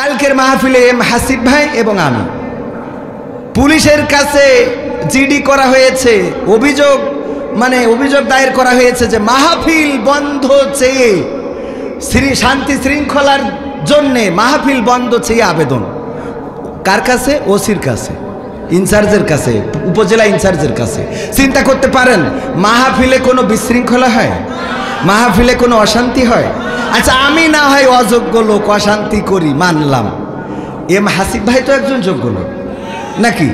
কালকের মাহফিলে এম হাসিব ভাই এবং আমি পুলিশের কাছে জিডি করা হয়েছে, অভিযোগ দায়ের করা হয়েছে যে মাহফিল বন্ধ চেয়ে শান্তি শৃঙ্খলার জন্যে মাহফিল বন্ধ চেয়ে আবেদন। কার কাছে? ওসির কাছে, ইনচার্জের কাছে, উপজেলা ইনচার্জের কাছে। চিন্তা করতে পারেন মাহফিলে কোনো বিশৃঙ্খলা হয়? মাহফিলে কোনো অশান্তি হয়? আচ্ছা, আমি না হয় অযোগ্য লোক, অশান্তি করি, মানলাম। এম হাসিব ভাই তো একজন যোগ্য লোক নাকি?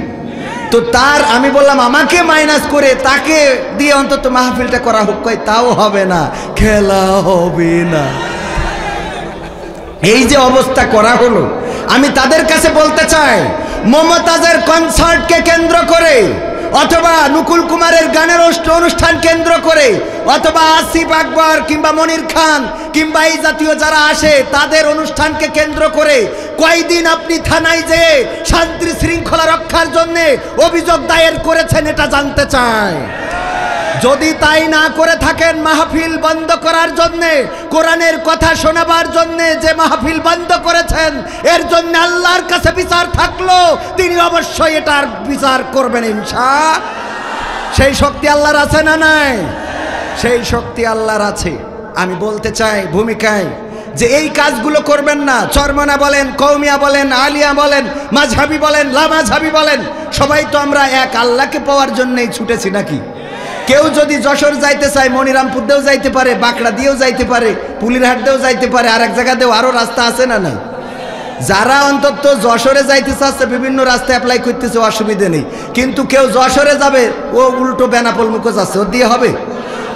তো তার আমি বললাম আমাকে মাইনাস করে তাকে দিয়ে অন্তত মাহফিলটা করা হোক। কয় তাও হবে না, খেলা হবে না। এই যে অবস্থা করা হলো, আমি তাদের কাছে বলতে চাই, মমতাজের কনসার্টকে কেন্দ্র করে অথবা নকুল কুমারের গানের অনুষ্ঠান কেন্দ্র করে অথবা আসিফ আকবর কিংবা মনির খান কিংবা এই জাতীয় যারা আসে তাদের অনুষ্ঠানকে কেন্দ্র করে কয়দিন আপনি থানায় যেয়ে শান্তি শৃঙ্খলা রক্ষার জন্য অভিযোগ দায়ের করেছেন এটা জানতে চাই। যদি তাই না করে থাকেন, মাহফিল বন্ধ করার জন্য, কোরআনের কথা শোনাবার জন্য যে মাহফিল বন্ধ করেছেন, এর জন্য আল্লাহর কাছে বিচার থাকলো, তিনি অবশ্যই এটার বিচার করবেন ইনশাআল্লাহ। সেই শক্তি আল্লাহর আছে না নাই? সেই শক্তি আল্লাহর আছে। আমি বলতে চাই ভূমিকায় যে এই কাজগুলো করবেন না। চরমনা বলেন, কৌমিয়া বলেন, আলিয়া বলেন, মাঝহাবি বলেন, লামাঝহাবি বলেন, সবাই তো আমরা এক আল্লাহকে পাওয়ার জন্যই ছুটেছি নাকি? কেউ যদি যশোর যাইতে চায় মনিরামপুর দিয়েও যাইতে পারে, বাঁকড়া দিয়েও যাইতে পারে, পুলিরহাট দিয়েও যাইতে পারে, আর এক জায়গাতেও আরও রাস্তা আছে না নাই? যারা অন্তত যশোরে যাইতে চাচ্ছে বিভিন্ন রাস্তায় অ্যাপ্লাই করতেছে, অসুবিধে নেই। কিন্তু কেউ যশোরে যাবে, ও উল্টো বেনাপোল মুখো যাচ্ছে, ওর দিয়ে হবে?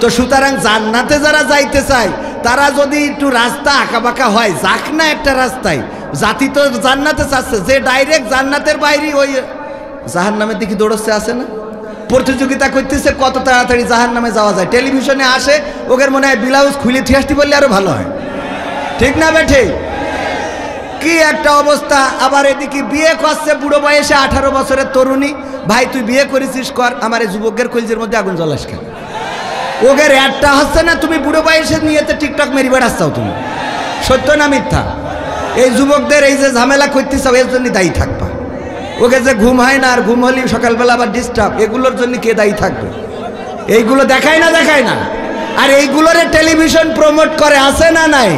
তো সুতরাং জান্নাতে যারা যাইতে চায় তারা যদি একটু রাস্তা আঁকাবাঁকা হয়, যাক না একটা রাস্তায়। জাতি তো জান্নাতে চাচ্ছে, যে ডাইরেক্ট জান্নাতের বাইরে ওই জাহান্নামের দিকে দৌড়চ্ছে, আছে না? প্রতিযোগিতা করতেছে কত তাড়াতাড়ি জাহান্নামে যাওয়া যায়। টেলিভিশনে আসে, ওদের মনে হয় ব্লাউজ খুলে থিয়ে আসতে বললে আরো ভালো হয়, ঠিক না বেঠে? কি একটা অবস্থা। আবার এদিকে বিয়ে করছে বুড়ো বয়সে 18 বছরের তরুণী। ভাই তুই বিয়ে করেছিস কর, আমার এই যুবকের কলজের মধ্যে আগুন জ্বলাস কেন? ওদের একটা হচ্ছে না, তুমি বুড়ো বয়সে নিয়েতে টিকটক মেরি বেড়াচ্ছাও, তুমি সত্য না মিথ্যা? এই যুবকদের এই যে ঝামেলা করতেছাও, এর জন্য দায়ী থাকবা। ওকে যে ঘুম হয় না, আর ঘুম হলে সকালবেলা আবার ডিস্টার্ব, এগুলোর জন্য কে দায়ী থাকবে? এইগুলো দেখায় না? আর এইগুলোরে টেলিভিশন প্রমোট করে, আছে না নাই?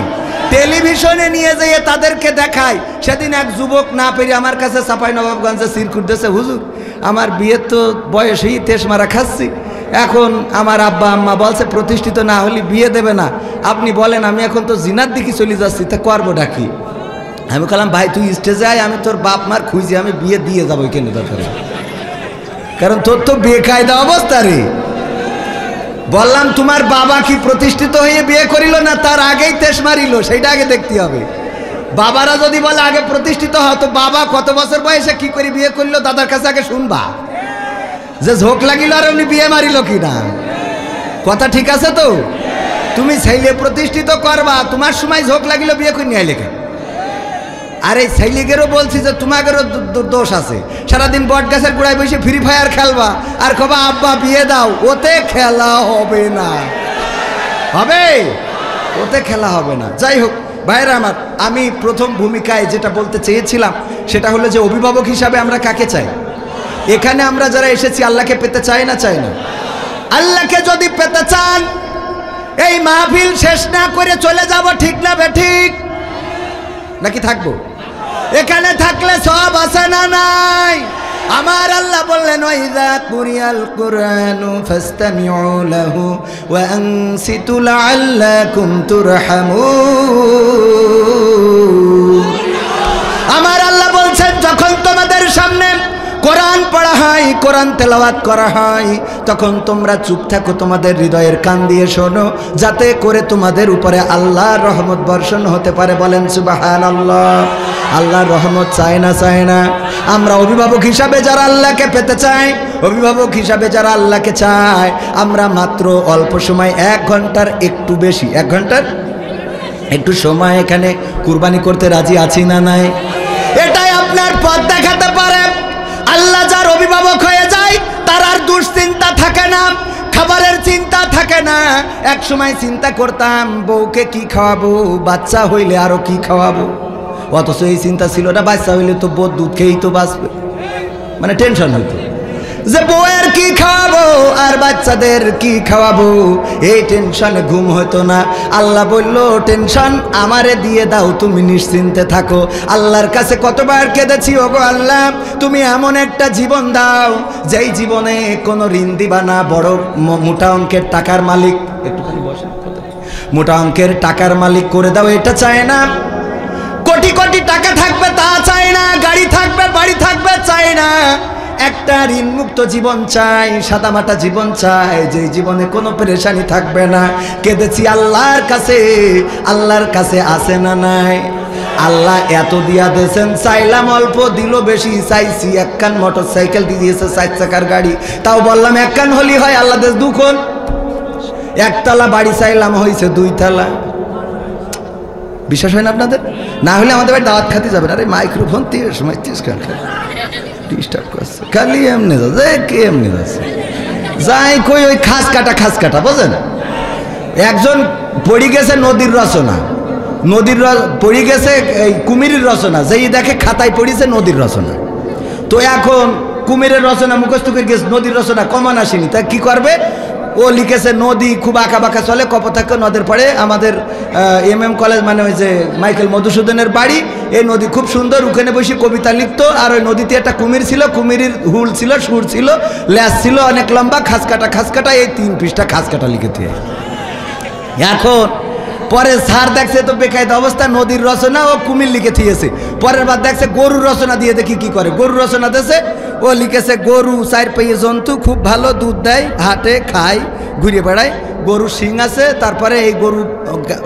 টেলিভিশনে নিয়ে যেয়ে তাদেরকে দেখায়। সেদিন এক যুবক না পেরে আমার কাছে চাঁপাইনবাবগঞ্জে সিরকুট দিয়েছে, হুজুর আমার বিয়ের তো বয়সেই তেস মারা খাচ্ছি, এখন আমার আব্বা আম্মা বলছে প্রতিষ্ঠিত না হলে বিয়ে দেবে না, আপনি বলেন আমি এখন তো জিনার দিকে চলে যাচ্ছি, তা করবো ডাকি? আমি বললাম ভাই তুই স্টেজে আয়, আমি তোর বাপ মার খুঁজে আমি বিয়ে দিয়ে যাবো কেন দরকারে, কারণ তোর তো বেকায়দা অবস্থা রে। বললাম তোমার বাবা কি প্রতিষ্ঠিত হয়ে বিয়ে করিল না তার আগেই তেস মারিল, সেইটা আগে দেখতে হবে। বাবারা যদি বলে আগে প্রতিষ্ঠিত হয়, তো বাবা কত বছর বয়সে কি করে বিয়ে করলো দাদার কাছে আগে শুনবা, যে ঝোঁক লাগিল আর উনি বিয়ে মারিল কিনা। কথা ঠিক আছে তো? তুমি ছেলে প্রতিষ্ঠিত করবা, তোমার সময় ঝোঁক লাগিল বিয়ে করে নিয়ে আইলে কেন? আর এই ছেলেদেরও বলছি যে তোমাদেরও দোষ আছে, সারাদিন বট গাছের গোড়ায় বসে ফ্রি ফায়ার খেলবা আর কবা আব্বা বিয়ে দাও, ওতে খেলা হবে না। হবে? ওতে খেলা হবে না। যাই হোক ভাইরা আমার, আমি প্রথম ভূমিকায় যেটা বলতে চেয়েছিলাম সেটা হলো যে অভিভাবক হিসাবে আমরা কাকে চাই? এখানে আমরা যারা এসেছি আল্লাহকে পেতে চাই না চাই না? আল্লাহকে যদি পেতে চান এই মাহফিল শেষ না করে চলে যাব, ঠিক না বেঠিক? নাকি থাকবো? এখানে থাকলে সব আছে না নাই? আমার আল্লাহ বললেন ওয়াইযা কুরিয়াল কুরআনু ফাসতামিউ লাহু ওয়া আনসিতু লাআল্লাকুম তুরহামুন। আমার আল্লাহ বলছেন যখন তোমাদের সামনে কোরআন পড়া হয়, কোরআন তেলাওয়াত করা হয়, তখন তোমরা চুপ থাকো, তোমাদের হৃদয়ের কান দিয়ে শোনো, যাতে করে তোমাদের উপরে আল্লাহর রহমত বর্ষণ হতে পারে। বলেন সুবহানাল্লাহ। আল্লাহর রহমত চায় না চায় না? আমরা অভিভাবক হিসাবে যারা আল্লাহকে পেতে চাই, অভিভাবক হিসাবে যারা আল্লাহকে চায়, আমরা মাত্র অল্প সময় 1 ঘন্টার একটু বেশি, 1 ঘন্টার একটু সময় এখানে কুরবানি করতে রাজি আছি না নাই? এটাই আপনার পথ দেখাতে পারে। আল্লাহ যার অভিভাবক হয়ে যায় তার আর দুশ্চিন্তা থাকে না, খাবারের চিন্তা থাকে না। এক সময় চিন্তা করতাম বউকে কি খাওয়াবো, বাচ্চা হইলে আরো কি খাওয়াবো। অথচ এই চিন্তা ছিল না বাচ্চা হইলে তো বোধ দুধ খেয়েই তো বাঁচবে, মানে টেনশন হইতো যে বউয়ের কি খাওয়াবো আর বাচ্চাদের কি খাওয়াবো, এই টেনশনে ঘুম হতো না। আল্লাহ বলল টেনশন আমারে দিয়ে দাও, তুমি নিশ্চিন্তে থাকো। আল্লাহর কাছে কতবার কেঁদেছি, ওগো আল্লাহ তুমি এমন একটা জীবন দাও যেই জীবনে কোনো ঋণ দিবা না, বড় মোটা অঙ্কের টাকার মালিক, একটুখানি বসে, মোটা অঙ্কের টাকার মালিক করে দাও, এটা চায় না। কোটি কোটি টাকা থাকবে তা চায় না, গাড়ি থাকবে বাড়ি থাকবে চায় না, একটা ঋণমুক্ত জীবন চাই, সাদামাটা জীবন চাই, যে জীবনে কোনো পেরেশানি থাকবে না। কেঁদেছি আল্লাহর কাছে, আল্লাহর কাছে আসে না নাই? আল্লাহ এত দিয়া দিয়েছেন, চাইলাম অল্প দিল বেশি, চাইছি একখান মোটর সাইকেল দিয়ে দিয়েছে 4 চাকার গাড়ি, তাও বললাম একখান হলি হয়, আল্লাহ দেশ দুখন। একতলা বাড়ি চাইলাম হয়েছে 2 তলা। বিশ্বাস হয় না আপনাদের? না হলে আমাদের বাড়ি দাওয়াত খাতে যাবেন। আরে মাইক্রোফোন 30 ডিস্টার্ব করছে, খালি এমনি যাচ্ছে, কে এমনি যাচ্ছে যাই কই ওই খাস কাটা বোঝেন। একজন পড়ে গেছে নদীর রচনা, পড়ে গেছে এই কুমিরের রচনা, যেই দেখে খাতায় পড়েছে নদীর রচনা। তো এখন কুমিরের রচনা মুখস্থ করে গেছে, নদীর রচনা কমান আসেনি, তা কি করবে? ও লিখেছে নদী খুব আঁকা বাঁকা চলে, কপোতাক্ষ নদের পড়ে আমাদের MM কলেজ, মানে ওই যে মাইকেল মধুসূদনের বাড়ি, এই নদী খুব সুন্দর, ওখানে বসে কবিতা লিখতো। আর ওই নদীতে একটা কুমির ছিল, কুমিরের হুল ছিল, সুর ছিল, ল্যাস ছিল অনেক লম্বা, খাস কাটা, এই 3 পৃষ্ঠা খাস কাটা লিখেছে। এখন পরে স্যার দেখছে তো বেকায়দা অবস্থা, নদীর রচনা ও কুমির লিখে থিয়েছে। পরের বার দেখছে গরুর রচনা দিয়ে, দেখি কি করে। গরুর রচনা দিয়েছে, ও লিখেছে গরু 4 পায়ে জন্তু, খুব ভালো দুধ দেয়, হাটে খায়, ঘুরে বেড়ায়, গরুর শিং আছে। তারপরে এই গরু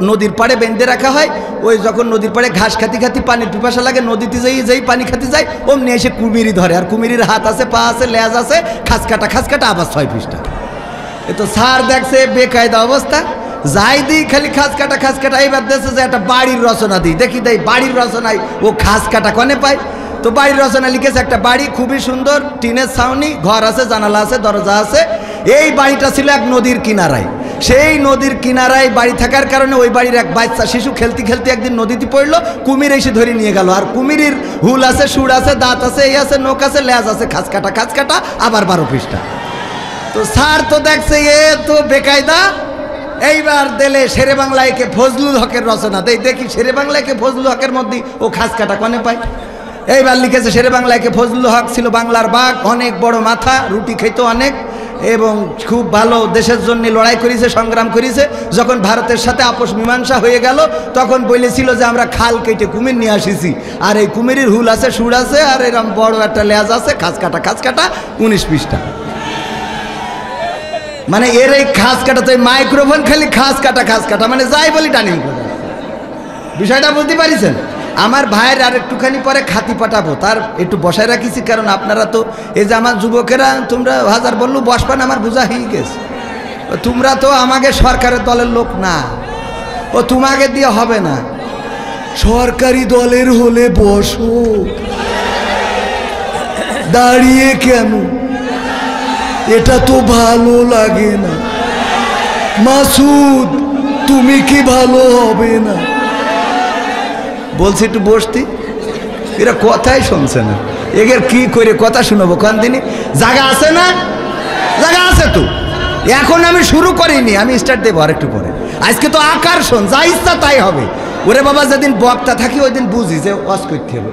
নদীর পাড়ে বেঁধে রাখা হয়, ওই যখন নদীর পাড়ে ঘাস খাতি পানির পিপাসা লাগে, নদীতে যেই পানি খাতে যায় অমনি এসে কুমিরি ধরে, আর কুমিরির হাত আছে, পা আছে, লেজ আছে, খাস কাটা আবার 6 পৃষ্ঠা। এ তো স্যার দেখছে বেকায়দা অবস্থা, যাই দিই খালি খাস কাটা। এইবার দেখছে যে একটা বাড়ির রচনা দিই, দেখি দেয় বাড়ির রচনায় ও খাস কাটা কনে পায়। তো বাড়ির রচনা লিখেছে একটা বাড়ি খুবই সুন্দর, টিনের ছাউনি, ঘর আছে, জানালা আছে, দরজা আছে। এই বাড়িটা ছিল এক নদীর কিনারায়। সেই নদীর কিনারায় বাড়ি থাকার কারণে ওই বাড়ির এক বাচ্চা শিশু খেলতে একদিন নদীতে পড়লো, কুমির এসে ধরে নিয়ে গেল। আর কুমিরের হুল আছে, সুর আছে, দাঁত আছে, এই আছে, নোক আছে, লেজ আছে, খাস কাটা আবার 12 পৃষ্ঠা। তো স্যার তো দেখছে এ তো বেকায়দা, এইবার দিলে শেরে বাংলায় কে ফজলুল হকের রচনা দেই, দেখি শেরে বাংলায় কে ফজলুল হকের মধ্যে ও খাস কাটা কনে পায়। এইবার লিখেছে শেরে বাংলায় কে ফজলুল হক ছিল বাংলার বাঘ, অনেক বড় মাথা, রুটি খেত অনেক, এবং খুব ভালো দেশের জন্য লড়াই করেছে, সংগ্রাম করেছে। যখন ভারতের সাথে আপোষ মীমাংসা হয়ে গেল তখন বলেছিল যে আমরা খাল কেটে কুমির নিয়ে আসিছি, আর এই কুমিরের হুল আছে, সুর আছে, আর এরকম বড় একটা লেজ আছে, খাস কাটা 19 পৃষ্ঠা। মানে এর এই খাস কাটা, তো মাইক্রোফোন খালি খাস কাটা, মানে যাই বলি টানিং করে। বিষয়টা বুঝতে পারিছেন? আমার ভাইয়ের আর একটুখানি পরে খাতি পাঠাবো, তার একটু বসায় রাখিছি, কারণ আপনারা তো এই যে আমার যুবকেরা, তোমরা হাজার বললু বসপান, আমার বোঝা হয়ে গেছে। তোমরা তো আমাকে সরকারের দলের লোক না, ও তোমাকে দিয়ে হবে না। সরকারি দলের হলে বসো, দাঁড়িয়ে কেন? এটা তো ভালো লাগে না। মাসুদ তুমি কি ভালো হবে না? বলছি একটু বসতি, এরা কথাই শুনছে না, এদের কি করে কথা শুনবো? কোন দিনই জায়গা আছে না? জায়গা আছে তো, এখন আমি শুরু করিনি, আমি স্টার্ট দেবো আর একটু পরে। আজকে তো আকর্ষণ, যা ইচ্ছা তাই হবে। ওরে বাবা, যেদিন বক্তা থাকি ওই দিন বুঝি যে ওয়াজ করতে হবে,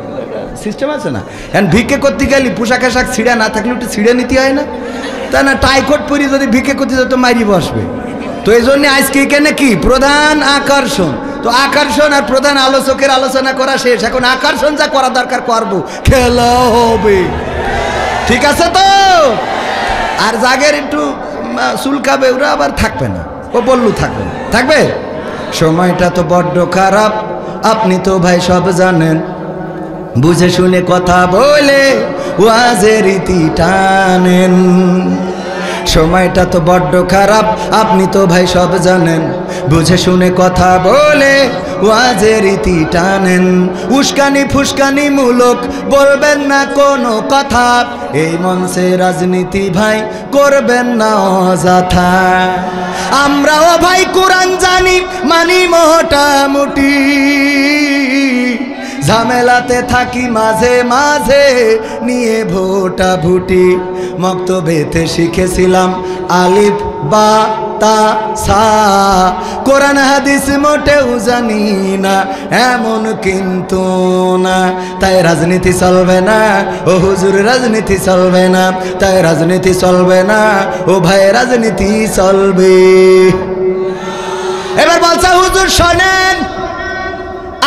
সিস্টেম আছে না। এখন ভিক্ষে করতে গেলি পোশাক আশাক ছিঁড়া না থাকলে একটু ছিঁড়ে নিতে হয় না? তা না টাইকট পরি যদি ভিক্ষে করতে যেত মারি বসবে। তো এই জন্য আজকে এখানে কি প্রধান আকর্ষণ, তো আকর্ষণ আর প্রধান আলোচকের আলোচনা করা শেষ, এখন আকর্ষণ যা করা দরকার করবো, খেলা হবে, ঠিক আছে তো? আর জাগের একটু চুলকাবে, ওরা আবার থাকবে না, ও বললু থাকবে। সময়টা তো বড্ড খারাপ, আপনি তো ভাই সব জানেন, বুঝে শুনে কথা বলে ওয়াজের রীতি টানেন। সময়টা তো বড্ড খারাপ, আপনি তো ভাই সব জানেন, বুঝে শুনে কথা বলে ওয়াজের রীতি টানেন। উস্কানি ফুস্কানি মূলক বলবেন না কোনো কথা, এই মঞ্চে রাজনীতি ভাই করবেন না অযথা। আমরাও ভাই কোরআন জানি, মানি মোটামুটি, ঝামেলাতে থাকি মাঝে মাঝে নিয়ে ভোটা ভুটি। মক্তবেতে শিখেছিলাম আলিফ বা তা সা, কোরআন হাদিস মোটেও জানি না এমন কিন্তু না। তাই রাজনীতি চলবে না ও হুজুর, রাজনীতি চলবে না, তাই রাজনীতি চলবে না ও ভাই, রাজনীতি চলবে। এবার বলছে হুজুর শোনেন,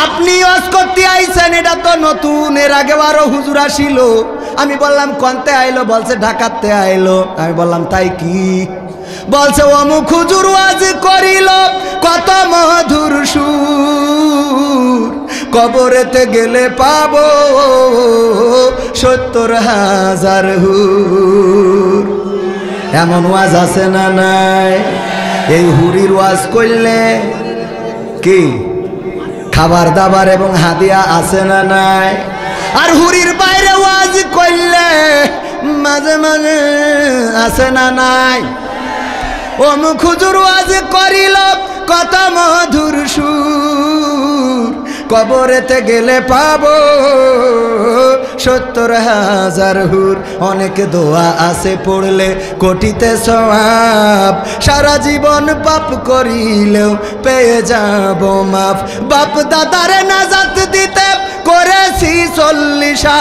আপনি ওয়াজ করতে আইছেন এটা তো নতুন, এর আগে আরো হুজুর আসিল। আমি বললাম কোনতে আইলো? বলছে ঢাকাতে আইলো। আমি বললাম তাই কি? বলছে অমুক হুজুর ওয়াজ করিল কত মধুর সুর, কবরেতে গেলে পাবো ৭০,০০০ হুর। এমন ওয়াজ আছে না নাই? এই হুরির ওয়াজ করলে কি খাবার দাবার এবং হাদিয়া আছে না নাই? আর হুরির বাইরে ওয়াজ করলে মাঝে মাঝে আছে না নাই? অমুক হুজুর ওয়াজ করিল কত মধুর সুর, কবরেতে গেলে পাবো ৭০,০০০ হুর। অনেক দোয়া আছে পড়লে কোটিতে সওয়াব, সারা জীবন পাপ করিলেও পেয়ে যাব মাফ। বাপ দাদারে নাজাত দিতে করেছি ৪০,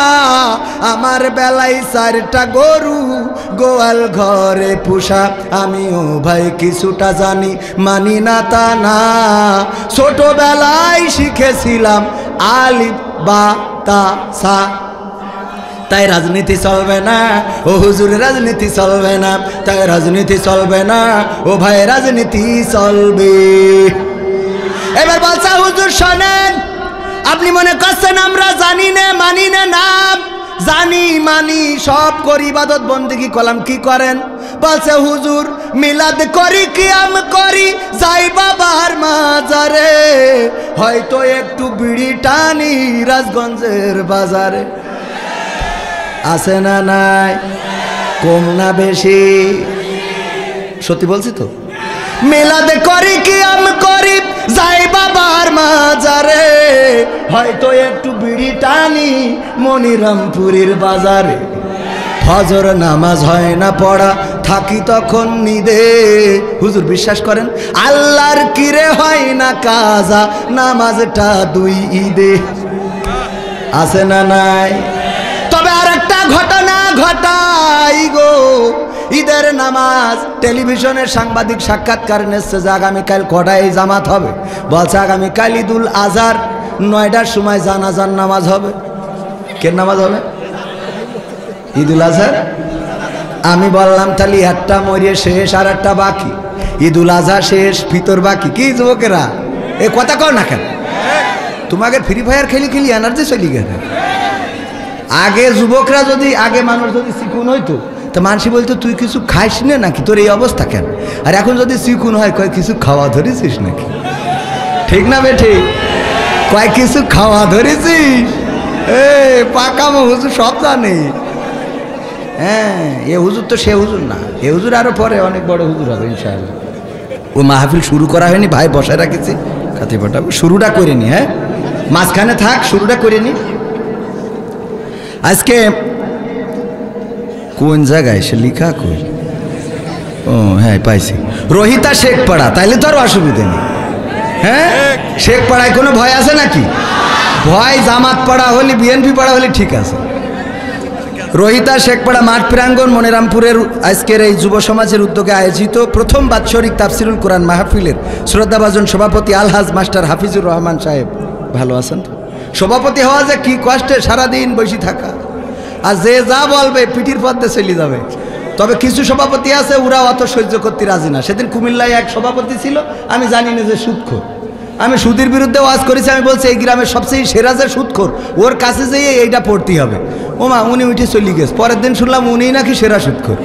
আমার বেলায় ৪টা গরু গোয়াল ঘরে পুষা। আমিও ভাই কিছুটা জানি, মানি না তা না, ছোটবেলায় শিখেছিলাম আলিফ বা তা সা। তাই রাজনীতি চলবে না ও হুজুর, রাজনীতি চলবে না, তাই রাজনীতি চলবে না ও ভাই, রাজনীতি চলবে। এবার বলছে হুজুর শোনেন, আপনি মনে করছেন আমরা জানি না মানি না? নাম জানি মানি সব করি, ইবাদত বন্দেগি করলাম। কি করেন? বলছে হুজুর মিলাদ করি, কিয়াম করি, যাই বাবার মাজারে, হয়তো একটু বিড়ি টানি রাজগঞ্জের বাজারে। আছে না নাই? কম না বেশি? সত্যি বলছি তো। মিলাদ করি, কিয়াম করি, যাই বাবার মাজারে, হয়তো একটু বিড়ি টানি মনিরামপুরের বাজারে। ফজর নামাজ হয় না পড়া, থাকি তখন নিদে। হুজুর বিশ্বাস করেন আল্লাহর কিরে হয় না কাজা, নামাজটা 2 ঈদে। আছে না নাই? তবে আর একটা ঘটনা ঘটাই গো, ঈদের নামাজ টেলিভিশনের সাংবাদিক সাক্ষাৎকার নিচ্ছে যে আগামীকাল কটায় জামাত হবে। বলছে আগামীকাল ঈদুল আজহার 9টার সময় জানাজার নামাজ হবে। কে নামাজ হবে? ঈদুল আজহার। আমি বললাম তাহলে একটা মরিয়ে শেষ আর একটা বাকি, ঈদুল আজহা শেষ, ফিতর বাকি। কি যুবকেরা এ কথা কর না কেন? তোমাকে ফ্রি ফায়ার খেলি খেলি এনার্জি চলি গেল। আগে যুবকরা যদি, আগে মানুষ যদি চিকুন হইতো তো মানুষই বলতো তুই কিছু খাইস না নাকি, তোর এই অবস্থা কেন? আর এখন যদি চিকুন হয় কয় কিছু খাওয়া ধরেছিস নাকি? ঠিক না বেঠি? কয় কিছু খাওয়া ধরেছিস? পাকামো হুজুর সব জানে। হ্যাঁ, এ হুজুর তো সে হুজুর না, এ হুজুর আরো পরে অনেক বড় হুজুর হবে ইনশাআল্লাহ। ও মাহফিল শুরু করা হয়নি ভাই, বসায় রাখেছি, খাতে পাঠাবো। শুরুটা করে নি, হ্যাঁ মাঝখানে থাক, শুরুটা করে নি। আজকে কোন জায়গায় সে লিখা কই? ও হ্যাঁ পাইছি, রোহিতা শেখ পাড়া। তাইলে তো আর অসুবিধা নেই। হ্যাঁ, শেখ পাড়ায় কোনো ভয় আছে নাকি? ভয় জামাত পাড়া হলে, বিএনপি পাড়া হলে ঠিক আছে। রোহিতা শেখপাড়া মাঠ প্রাঙ্গণ মনিরামপুরের আজকের এই যুব সমাজের উদ্যোগে আয়োজিত প্রথম বাৎসরিক তাফসিরুল কোরআন মাহফিলের শ্রদ্ধাভাজন সভাপতি আলহাজ মাস্টার হাফিজুর রহমান সাহেব ভালো আছেন তো? সভাপতি হওয়া যে কি কষ্টে, সারাদিন বসে থাকা, আর যে যা বলবে পিঠির পথে চলে যাবে। তবে কিছু সভাপতি আছে ওরা অত সহ্য করতে রাজি না। সেদিন কুমিল্লায় এক সভাপতি ছিল, আমি জানি না যে সুদখোর। আমি সুদের বিরুদ্ধে ওয়াজ করেছি। আমি বলছি এই গ্রামের সবচেয়ে সেরা যে সুদখোর, ওর কাছে যেয়ে এইটা পড়তে হবে। ওমা উনি উঠে চলে গেছে। পরের দিন শুনলাম উনি নাকি সেরা সুদখোর।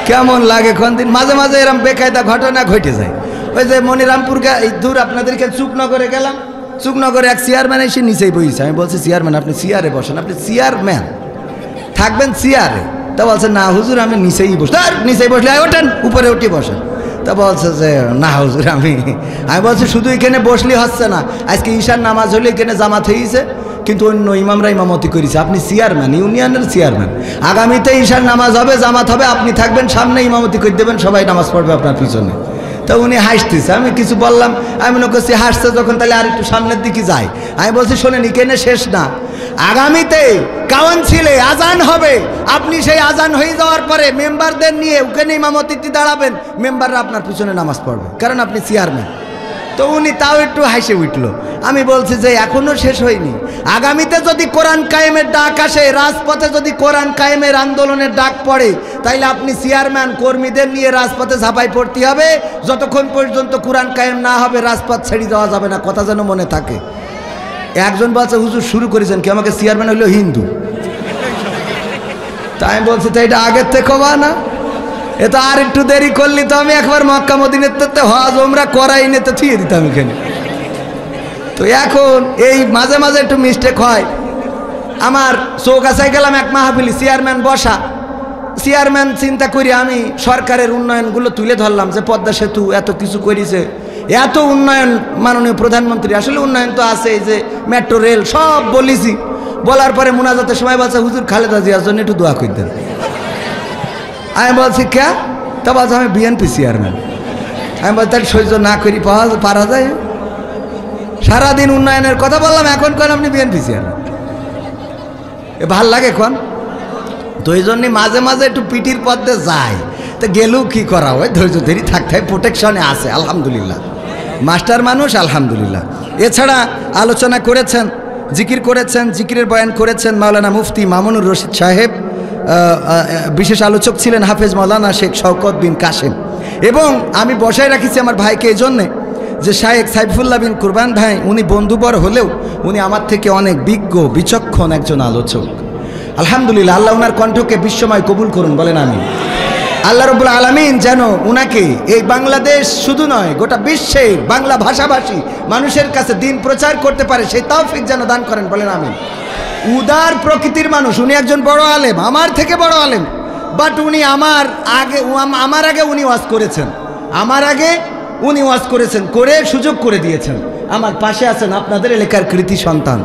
কেমন লাগে কোন দিন? মাঝে মাঝে এরকম বেকায়দা ঘটনা ঘটে যায়। ওই যে মনিরামপুর দূর আপনাদেরকে চুকনগরে গেলাম, চুকনগরে এক চেয়ারম্যান এসে নিচেই বইছে। আমি বলছি চেয়ারম্যান আপনি চেয়ারে বসেন, আপনি চেয়ারম্যান থাকবেন চেয়ারে। তা বলছে না হুজুর আমি নিচেই বসে। আর নিচেই বসলে ওঠেন, উপরে উঠে বসেন। তা বলছে যে না হুজুর আমি বলছি শুধু এখানে বসলে হচ্ছে না, আজকে ঈশার নামাজ হলে এখানে জামাত হয়েছে, কিন্তু অন্য ইমামরা ইমামতি করেছে, আপনি চেয়ারম্যান, ইউনিয়নের চেয়ারম্যান, আগামীতে ঈশার নামাজ হবে, জামাত হবে, আপনি থাকবেন সামনে, ইমামতি করে দেবেন, সবাই নামাজ পড়বে আপনার পিছনে। তা উনি হাসতেছে, আমি কিছু বললাম, আমি মনে করছি হাসছে যখন তাহলে আর একটু সামনের দিকে যাই। আমি বলছি শোনেন এখানে শেষ না, আগামীতে কাউন্সিলে আজান হবে, আপনি সেই আজান হয়ে যাওয়ার পরে মেম্বারদের নিয়ে ওখানে ইমামতিতে দাঁড়াবেন, মেম্বাররা আপনার পিছনে নামাজ পড়বে, কারণ আপনি চেয়ারম্যান। তো উনি তাও একটু হাসে উঠল। আমি বলছি যে এখনো শেষ হয়নি, আগামীতে যদি কোরআন কায়েমের ডাক আসে, রাজপথে যদি কোরআন কায়েমের আন্দোলনের ডাক পড়ে, তাইলে আপনি চেয়ারম্যান কর্মীদের নিয়ে রাজপথে ঝাঁপাই পড়তে হবে, যতক্ষণ পর্যন্ত কোরআন কায়েম না হবে রাজপথ ছেড়ে দেওয়া যাবে না, কথা যেন মনে থাকে। একজন বলছে হুজুর শুরু করেছেন কি, আমাকে চেয়ারম্যান হইলো হিন্দু। তাই আমি বলছি তো এটা আগের থেকে বা না, এ তো আর একটু দেরি করলি তো আমি একবার মক্কা মদিনাতে হজ ওমরা করাই নিতে থুয়ে দিতাম এখানে। তো এখন এই মাঝে মাঝে একটু মিস্টেক হয়। আমার চৌগাছায় গেলাম এক মাহফিলি, চেয়ারম্যান বসা, চেয়ারম্যান চিন্তা করি আমি সরকারের উন্নয়নগুলো তুলে ধরলাম, যে পদ্মা সেতু এত কিছু করেছে, এত উন্নয়ন মাননীয় প্রধানমন্ত্রী, আসলে উন্নয়ন তো আছে, এই যে মেট্রো রেল সব বলেছি। বলার পরে মুনাজাতের সময় বলছে হুজুর খালেদা জিয়ার জন্য একটু দোয়া করে দেন। আমি বলছি কে, তা বলছে আমি বিএনপি চেয়ারম্যান। আমি বলছি তার সহ্য না করি পারা যায়, সারাদিন উন্নয়নের কথা বললাম, এখন কোন আপনি বিএনপি চেয়ারম্যান, এ ভাল লাগে কোন? তো এই জন্যে মাঝে মাঝে একটু পিটির পথে যায়, তো গেলেও কী করা হয়, ধৈর্য ধরি থাকতে হয়, প্রোটেকশনে আছে আলহামদুলিল্লাহ, মাস্টার মানুষ আলহামদুলিল্লাহ। এছাড়া আলোচনা করেছেন, জিকির করেছেন, জিকিরের বয়ান করেছেন মাওলানা মুফতি মামুনুর রশিদ সাহেব, বিশেষ আলোচক ছিলেন হাফেজ মাওলানা শেখ শওকত বিন কাশেম। এবং আমি বসায় রাখিছি আমার ভাইকে এই জন্যে যে শায়েখ সাইফুল্লাহ বিন কুরবান ভাই, উনি বন্ধুবর হলেও উনি আমার থেকে অনেক বিজ্ঞ বিচক্ষণ একজন আলোচক আলহামদুলিল্লাহ। আল্লাহ ওনার কণ্ঠকে বিশ্বময় কবুল করুন, বলেন আমি। আল্লাহ রাব্বুল আলামিন যেন উনাকে এই বাংলাদেশ শুধু নয় গোটা বিশ্বের বাংলা ভাষাভাষী মানুষের কাছে দিন প্রচার করতে পারে, সেই তৌফিক যেন দান করেন, বলেন আমি। উদার প্রকৃতির মানুষ, উনি একজন বড় আলেম, আমার থেকে বড় আলেম, বাট উনি আমার আগে উনি ওয়াজ করেছেন, আমার আগে উনি ওয়াজ করেছেন, করে সুযোগ করে দিয়েছেন। আমার পাশে আছেন আপনাদের এলাকার কৃতি সন্তান,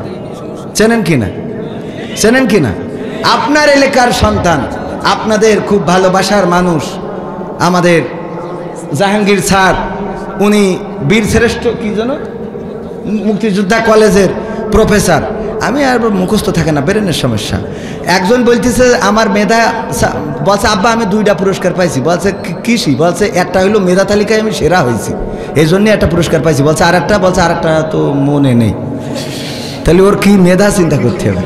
চেনেন কিনা, চেনেন কিনা? আপনার এলাকার সন্তান, আপনাদের খুব ভালোবাসার মানুষ, আমাদের জাহাঙ্গীর স্যার, উনি বীরশ্রেষ্ঠ কি যেন মুক্তিযোদ্ধা কলেজের প্রফেসর। আমি আর মুখস্থ থাকে না, ব্রেনের সমস্যা। একজন বলতেছে আমার মেধা, বলছে আব্বা আমি 2টা পুরস্কার পাইছি, বলছে কৃষি, বলছে একটা হইলো মেধা তালিকায় আমি সেরা হয়েছি, এই জন্যে একটা পুরস্কার পাইছি, বলছে আর একটা, বলছে আর একটা তো মনে নেই। তাহলে ওর কি মেধা চিন্তা করতে হবে,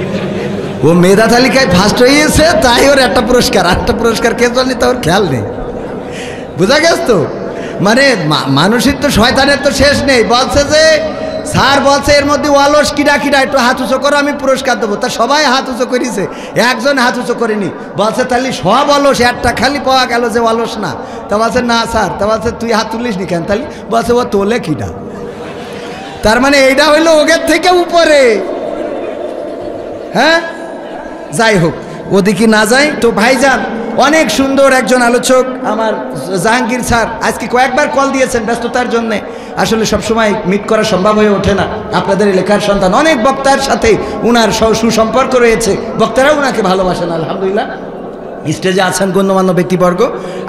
ও মেধা তালিকায় ফার্স্ট হয়েছে তাই ওর একটা পুরস্কার, আরেকটা পুরস্কার কে জন্য তা ওর খেয়াল নেই, বোঝা গেছ তো? মানে মানুষের তো শয়তানের তো শেষ নেই। বলছে যে স্যার বলছে এর মধ্যে অলস কিডা কিডা, একটু হাত উঁচু করো আমি পুরস্কার দেবো, তা সবাই হাত উঁচু করেছে, একজন হাত উঁচু করেনি। বলছে তাহলে সব অলস, একটা খালি পাওয়া গেল যে অলস না। তা বলছে না স্যার, তা বলছে তুই হাত তুলিস নি কেন? তাহলে বলছে ও তোলে কিডা, তার মানে এইটা হইলো ওগের থেকে উপরে। হ্যাঁ, যাই হোক, ওদিকে না যাই তো। ভাইজান অনেক সুন্দর একজন আলোচক আমার জাহাঙ্গীর স্যার, আজকে কয়েকবার কল দিয়েছেন, ব্যস্ততার জন্যে আসলে সবসময় মিট করা সম্ভব হয়ে ওঠে না। আপনাদের এলাকার সন্তান, অনেক বক্তার সাথে উনার সুসম্পর্ক রয়েছে, বক্তারাও উনাকে ভালোবাসেন আলহামদুলিল্লাহ। স্টেজে আছেন গণ্যমান্য ব্যক্তিবর্গ,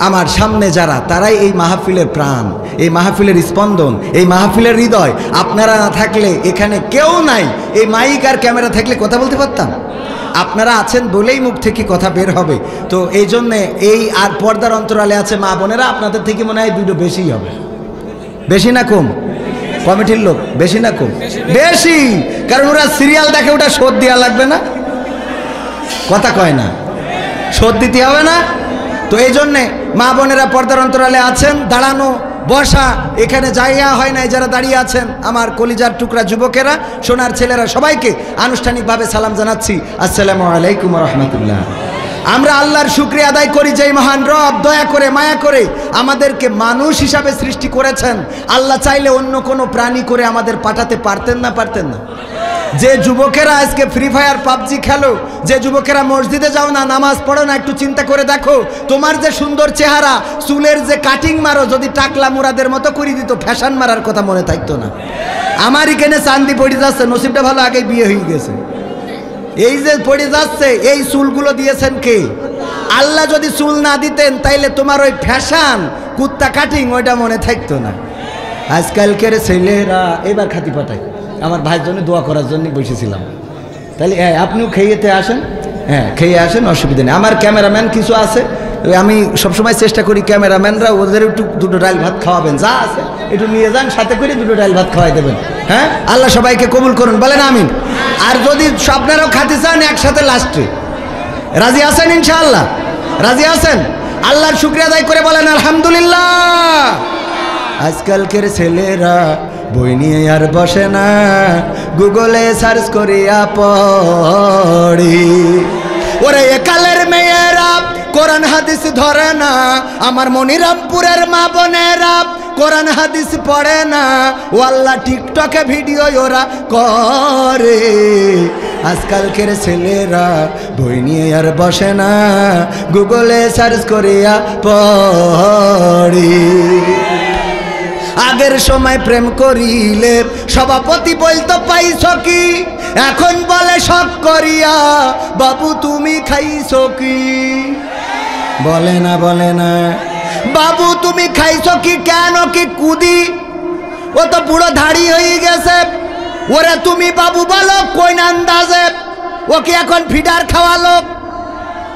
আমার সামনে যারা, তারাই এই মাহফিলের প্রাণ, এই মাহফিলের স্পন্দন, এই মাহফিলের হৃদয়। আপনারা না থাকলে এখানে কেউ নাই, এই মাইক আর ক্যামেরা থাকলে কথা বলতে পারতাম? আপনারা আছেন বলেই মুখ থেকে কথা বের হবে। তো এই জন্যে এই আর পর্দার অন্তরালে আছে মা বোনেরা, আপনাদের থেকে মনে হয় 2টো বেশিই হবে, বেশি না কম? কমিটির লোক বেশি না কম? বেশি, কারণ ওরা সিরিয়াল দেখে, ওটা শোধ দেওয়া লাগবে না, কথা কয় না, শোধ দিতে হবে না। তো এই জন্যে মা বোনেরা পর্দার অন্তরালে আছেন, দাঁড়ানো বসা এখানে জায়গা হয় নাই, যারা দাঁড়িয়ে আছেন আমার কলিজার টুকরা যুবকেরা, সোনার ছেলেরা, সবাইকে আনুষ্ঠানিকভাবে সালাম জানাচ্ছি, আসসালামু আলাইকুম ওয়া রাহমাতুল্লাহ। আমরা আল্লাহর শুকরিয়া আদায় করি যে মহান রব দয়া করে মায়া করে আমাদেরকে মানুষ হিসাবে সৃষ্টি করেছেন। আল্লাহ চাইলে অন্য কোনো প্রাণী করে আমাদের পাঠাতে পারতেন না, পারতেন না? যে যুবকেরা আজকে ফ্রি ফায়ার পাবজি খেলো, যে যুবকেরা মসজিদে যাও না, নামাজ পড়ো না, একটু চিন্তা করে দেখো তোমার যে সুন্দর চেহারা, চুলের যে কাটিং মারো, যদি টাকলা মুরাদের মতো করে দিত ফ্যাশন মারার কথা মনে থাকতো না। আমার এখানে চান্দি পড়ে যাচ্ছে, নসিবটা ভালো, আগে বিয়ে হয়ে গেছে। এই যে পড়ে যাচ্ছে এই চুলগুলো দিয়েছেন কে? আল্লাহ যদি চুল না দিতেন তাইলে তোমার ওই ফ্যাশন কুত্তা কাটিং ওইটা মনে থাকতো না। আজকালকের ছেলেরা এবার খাতি পাঠায়। আমার ভাইয়ের জন্য দোয়া করার জন্য বসেছিলাম। তাহলে আপনিও খেয়েতে আসেন, হ্যাঁ খেয়ে আসেন, অসুবিধা নেই। আমার ক্যামেরাম্যান কিছু আছে, আমি সবসময় চেষ্টা করি ক্যামেরাম্যানরা ওদের একটু দুটো ডাল ভাত খাওয়াবেন, যা আছে একটু নিয়ে যান, সাথে করে দুটো ডাল ভাত খাওয়াই দেবেন। হ্যাঁ, আল্লাহ সবাইকে কবুল করুন, বলেন আমিন। আর যদি আপনারাও খাতে চান একসাথে লাস্টে, রাজি আছেন? ইনশাআল্লাহ রাজি আছেন? আল্লাহর শুকরিয়া আদায় করে বলেন আলহামদুলিল্লাহ। আজকালকের ছেলেরা বই নিয়ে আর বসে না, গুগলে সার্চ করিয়া পড়ি। ওরে একালের মেয়েরা কোরআন হাদিস ধরে না, আমার মনিরামপুরের মা বোনেরা কোরআন হাদিস পড়ে না, ও আল্লাহ টিকটকে ভিডিও ওরা করে। আজকালকের ছেলেরা বই নিয়ে আর বসে না, গুগলে সার্চ করিয়া পড়ি। আগের সময় প্রেম করিলে সভাপতি বলতো পাইছ কি, এখন বলে শখ করিয়া বাবু তুমি খাইছ কি? বলে না, বলে না। বাবু তুমি খাইছ কি? কেন কি কুদি? ও তো বুড়ো ধাড়ি হয়ে গেছে। ওরে তুমি বাবু বলো কোন আন্দাজে? ও কি এখন ফিডার খাওয়ালো?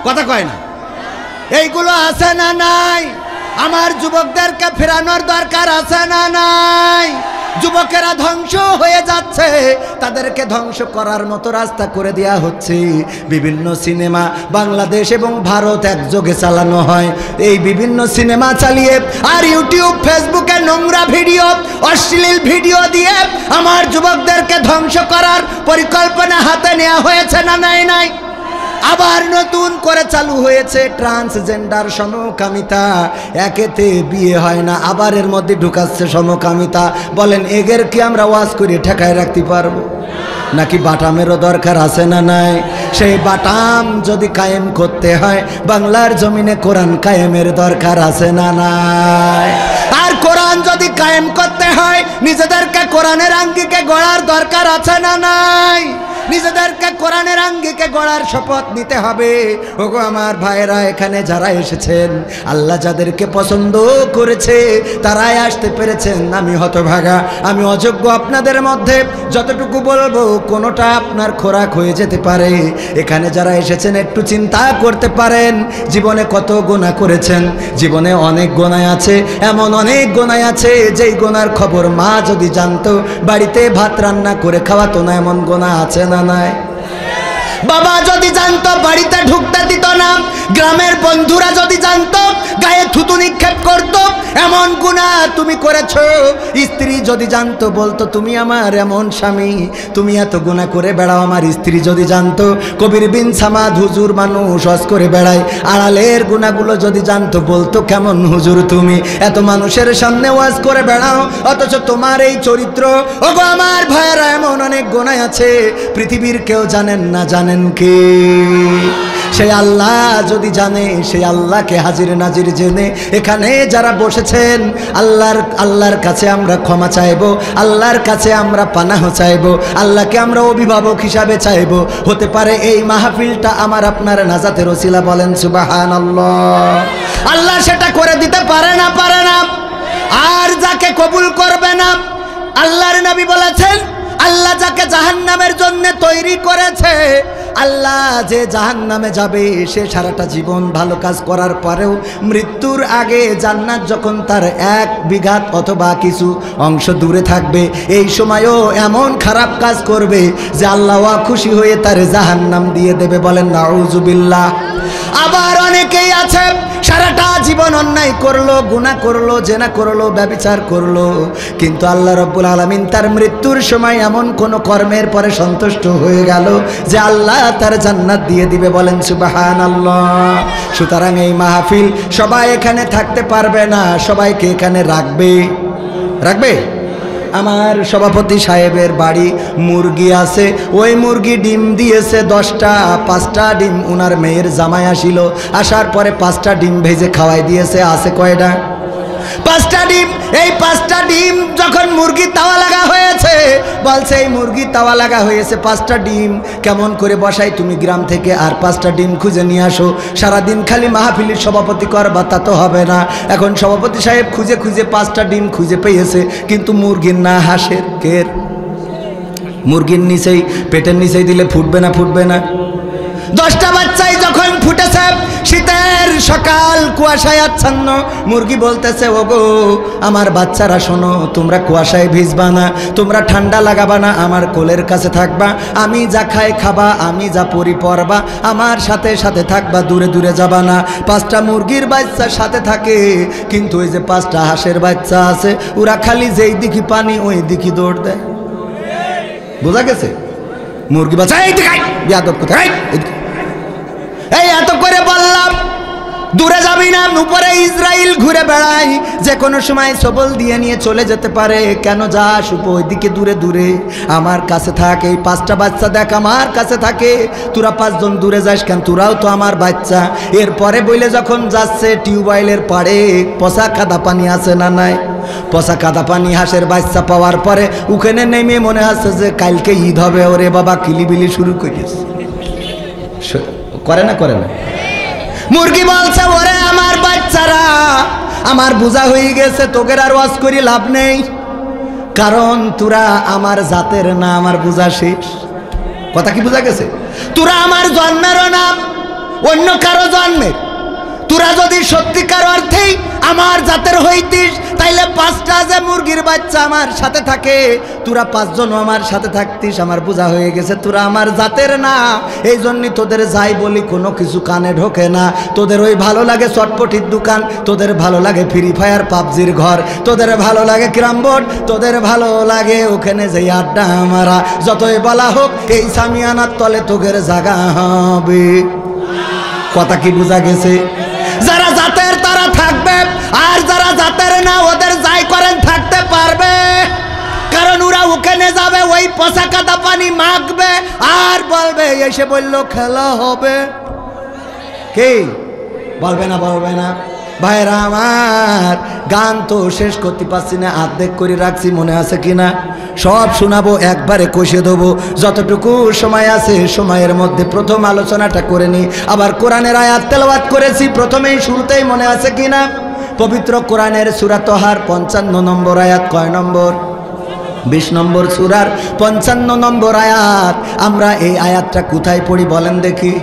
কথা কয় না। এইগুলো আছে না নাই? আমার যুবকদেরকে ফেরানোর দরকার আছে না নাই? যুবকেরা ধ্বংস হয়ে যাচ্ছে, তাদেরকে ধ্বংস করার মতো রাস্তা করে দেয়া হচ্ছে। বিভিন্ন সিনেমা বাংলাদেশ এবং ভারত একযোগে চালানো হয়। এই বিভিন্ন সিনেমা চালিয়ে আর ইউটিউব ফেসবুকে নোংরা ভিডিও, অশ্লীল ভিডিও দিয়ে আমার যুবকদেরকে ধ্বংস করার পরিকল্পনা হাতে নেওয়া হয়েছে না নাই? নাই। আবার নতুন করে চালু হয়েছে ট্রান্সজেন্ডার, সমকামিতা। একেতে বিয়ে হয় না, আবার এর মধ্যে ঢুকাচ্ছে সমকামিতা। বলেন এগের কি আমরা ওয়াজ করে ঠেকায় রাখতে পারবো? নাকি বাটামেরও দরকার আছে না নাই? সেই বাটাম যদি কায়েম করতে হয়, বাংলার জমিনে কোরআন কায়েমের দরকার আছে না নাই? আর কোরআন যদি কায়েম করতে হয়, নিজেদেরকে কোরআনের আঙ্গিকে গড়ার দরকার আছে না নাই? নিজেদেরকে কোরআনের আঙ্গিকে গড়ার শপথ নিতে হবে। ওগো আমার ভাইয়েরা, এখানে যারা এসেছেন, আল্লাহ যাদেরকে পছন্দ করেছে তারাই আসতে পেরেছেন। আমি হতভাগা, আমি অযোগ্য। আপনাদের মধ্যে যতটুকু বলবো কোনোটা আপনার খোরাক হয়ে যেতে পারে। এখানে যারা এসেছেন একটু চিন্তা করতে পারেন, জীবনে কত গুনাহ করেছেন। জীবনে অনেক গুনাহ আছে, এমন অনেক গুনাহ আছে যেই গুনার খবর মা যদি জানতো বাড়িতে ভাত রান্না করে খাওয়াতো না। এমন গুনাহ আছে না নাই? বাবা যদি জানতো বাড়িতে ঢুকতে দিত না। গ্রামের বন্ধুরা যদি জানতো গায়ে থুতু নিক্ষেপ করতো। এমন গুনাহ তুমি করেছো। স্ত্রী যদি জানতো বলতো তুমি আমার এমন স্বামী, তুমি এত গুনাহ করে বেড়াও। আমার স্ত্রী যদি জানতো, কবির বিন সামাদ হুজুর মানুষ হজ করে বেড়ায়, আড়ালের গুনাহগুলো যদি জানতো বলতো কেমন হুজুর তুমি এত মানুষের সামনে ওয়াজ করে বেড়াও, অথচ তোমার এই চরিত্র। ওগো আমার ভাইয়েরা, এমন অনেক গুনাহ আছে পৃথিবীর কেউ জানেন না। জানেন কে? সেই আল্লাহ যদি জানে, সেই আল্লাহকে হাজির নাজির জেনে এখানে যারা বসেছেন, আল্লাহর কাছে আমরা ক্ষমা চাইবো, আল্লাহর কাছে আমরা পানাহ চাইবো, আল্লাহকে আমরা অভিভাবক হিসাবে চাইবো। হতে পারে এই মাহফিলটা আমার আপনার নাজাতের ওসিলা। বলেন সুবহানাল্লাহ। আল্লাহ সেটা করে দিতে পারে না, পারে না। আর যাকে কবুল করবে না, আল্লাহর নবী বলেছেন, আল্লাহ যাকে জাহান্নামের জন্য তৈরি করেছে, আল্লাহ যে জাহান্নামে যাবে সে সারাটা জীবন ভালো কাজ করার পরেও মৃত্যুর আগে জান্নাত যখন তার 1 বিঘাত অথবা কিছু অংশ দূরে থাকবে, এই সময়ও এমন খারাপ কাজ করবে যে আল্লাহ খুশি হয়ে তার জাহান্নাম দিয়ে দেবে। বলেন নাউজুবিল্লাহ। আবার অনেকেই আছে সারাটা জীবন অন্যায় করলো, গুনাহ করলো, জেনা করলো, ব্যভিচার করলো, কিন্তু আল্লাহ রাব্বুল আলামিন তার মৃত্যুর সময় এমন কোন কর্মের পরে সন্তুষ্ট হয়ে গেল যে আল্লাহ তার জান্নাত দিয়ে দিবে। বলেন সুবহানাল্লাহ। সুতরাং এই মাহফিল সবাই এখানে থাকতে পারবে না, সবাইকে এখানে রাখবে। রাখবে? আমার সভাপতি সাহেবের বাড়ি মুরগি আছে, ওই মুরগি ডিম দিয়েছে 10টা, 5টা ডিম উনার মেয়ের জামাই আসিল, আসার পরে 5টা ডিম ভেজে খাওয়াই দিয়েছে। আছে কয়টা? 5টা ডিম। এই 5টা ডিম যখন মুরগি তাওয়া লাগা হয়েছে, বলছে এই মুরগি তাওয়া লাগা হয়েছে, 5টা ডিম কেমন করে বসাই, তুমি গ্রাম থেকে আর 5টা ডিম খুঁজে নিয়ে আসো। সারাদিন খালি মাহফিলের সভাপতি করবা তা তো হবে না। এখন সভাপতি সাহেব খুঁজে খুঁজে 5টা ডিম খুঁজে পেয়েছে, কিন্তু মুরগির না হাঁসের। কের? মুরগির নিচেই, পেটের নিচেই দিলে ফুটবে না? ফুটবে না। 10টা বাচ্চাই যখন ফুটেছে, শীতের সকাল, কুয়াশায় আচ্ছন্ন, মুরগি বলতেছে ওগো আমার বাচ্চারা শোনো, তোমরা কুয়াশায় ভিজবা না, তোমরা ঠান্ডা লাগাবা না, আমার কোলের কাছে থাকবা, আমি যা খাই খাবা, আমি যা পরি পরবা, আমার সাথে সাথে থাকবা, দূরে দূরে যাবা না। 5টা মুরগির বাচ্চা সাথে থাকে, কিন্তু ওই যে 5টা হাঁসের বাচ্চা আছে, ওরা খালি যেই দিকে পানি ওই দিকে দৌড় দেয়। বোঝা গেছে? মুরগি বাচ্চা এই দিকে বিয়াদব কোথায়, এই এত করে বললাম দূরে যাবি না, উপরে ইসরাইল ঘুরে বেড়াই, যে কোনো সময় সবল দিয়ে নিয়ে চলে যেতে পারে, কেন যাস ওইদিকে দূরে দূরে, আমার কাছে থাক। এই 5টা বাচ্চা দেখ আমার কাছে থাকে, তোরা 5 জন দূরে যাস কেন, তোরাও তো আমার বাচ্চা। এরপরে বইলে যখন যাচ্ছে টিউবওয়েলের পাড়ে, পচা কাদা পানি আছে না নাই, পচা কাদা পানি হাঁসের বাচ্চা পাওয়ার পরে ওখানে নেমে মনে হচ্ছে যে কালকে ঈদ হবে, ওরে বাবা কিলিবিলি শুরু করেছে। করে না? করে না? মুরগি বলছে ওরে আমার বাচ্চারা, আমার বোঝা হয়ে গেছে, তোকে আর ওয়াজ করি লাভ নেই, কারণ তোরা আমার জাতের না, আমার বোঝা শেষ। কথা কি বোঝা গেছে? তোরা আমার জন্মেরও না, অন্য কারো জন্মের। তোরা যদি সত্যিকার অর্থেই আমার জাতের হইতিস, তাইলে 5টা যে মুরগির বাচ্চা আমার সাথে থাকে, তোরা 5 জনও আমার সাথে থাকতিস। আমার বোঝা হয়ে গেছে তোরা আমার জাতের না, এই জন্যই তোদের যাই বলি কোনো কিছু কানে ঢোকে না। তোদের ওই ভালো লাগে চটপটির দোকান, তোদের ভালো লাগে ফ্রি ফায়ার পাবজির ঘর, তোদের ভালো লাগে ক্যারাম বোর্ড, তোদের ভালো লাগে ওখানে যে আড্ডা মারা। যতই বলা হোক এই সামিয়ানার তলে তোদের জায়গা হবে। কথা কি বোঝা গেছে? যারা জাতের তারা থাকবে, আর যারা জাতের না ওদের যাই করেন থাকতে পারবে, কারণ ওরা ওখানে যাবে, ওই পচা কাদা পানি মাখবে আর বলবে এসে বললো খেলা হবে। কি বলবে না? বলবে না? ভাইরা আমার, গান তো শেষ করতে পারছি না, অর্ধেক করে রাখছি, মনে আছে কিনা? সব শোনাবো, একবারে কষে দেবো, যতটুকু সময় আছে সময়ের মধ্যে প্রথম আলোচনাটা করে নি। আবার কোরআনের আয়াত তেলাওয়াত করেছি প্রথমেই, শুরুতেই মনে আছে কিনা? পবিত্র কোরআনের সূরা তহার 55 নম্বর আয়াত। কয় নম্বর? 20 নম্বর সূরার 55 নম্বর আয়াত। আমরা এই আয়াতটা কোথায় পড়ি বলেন দেখি?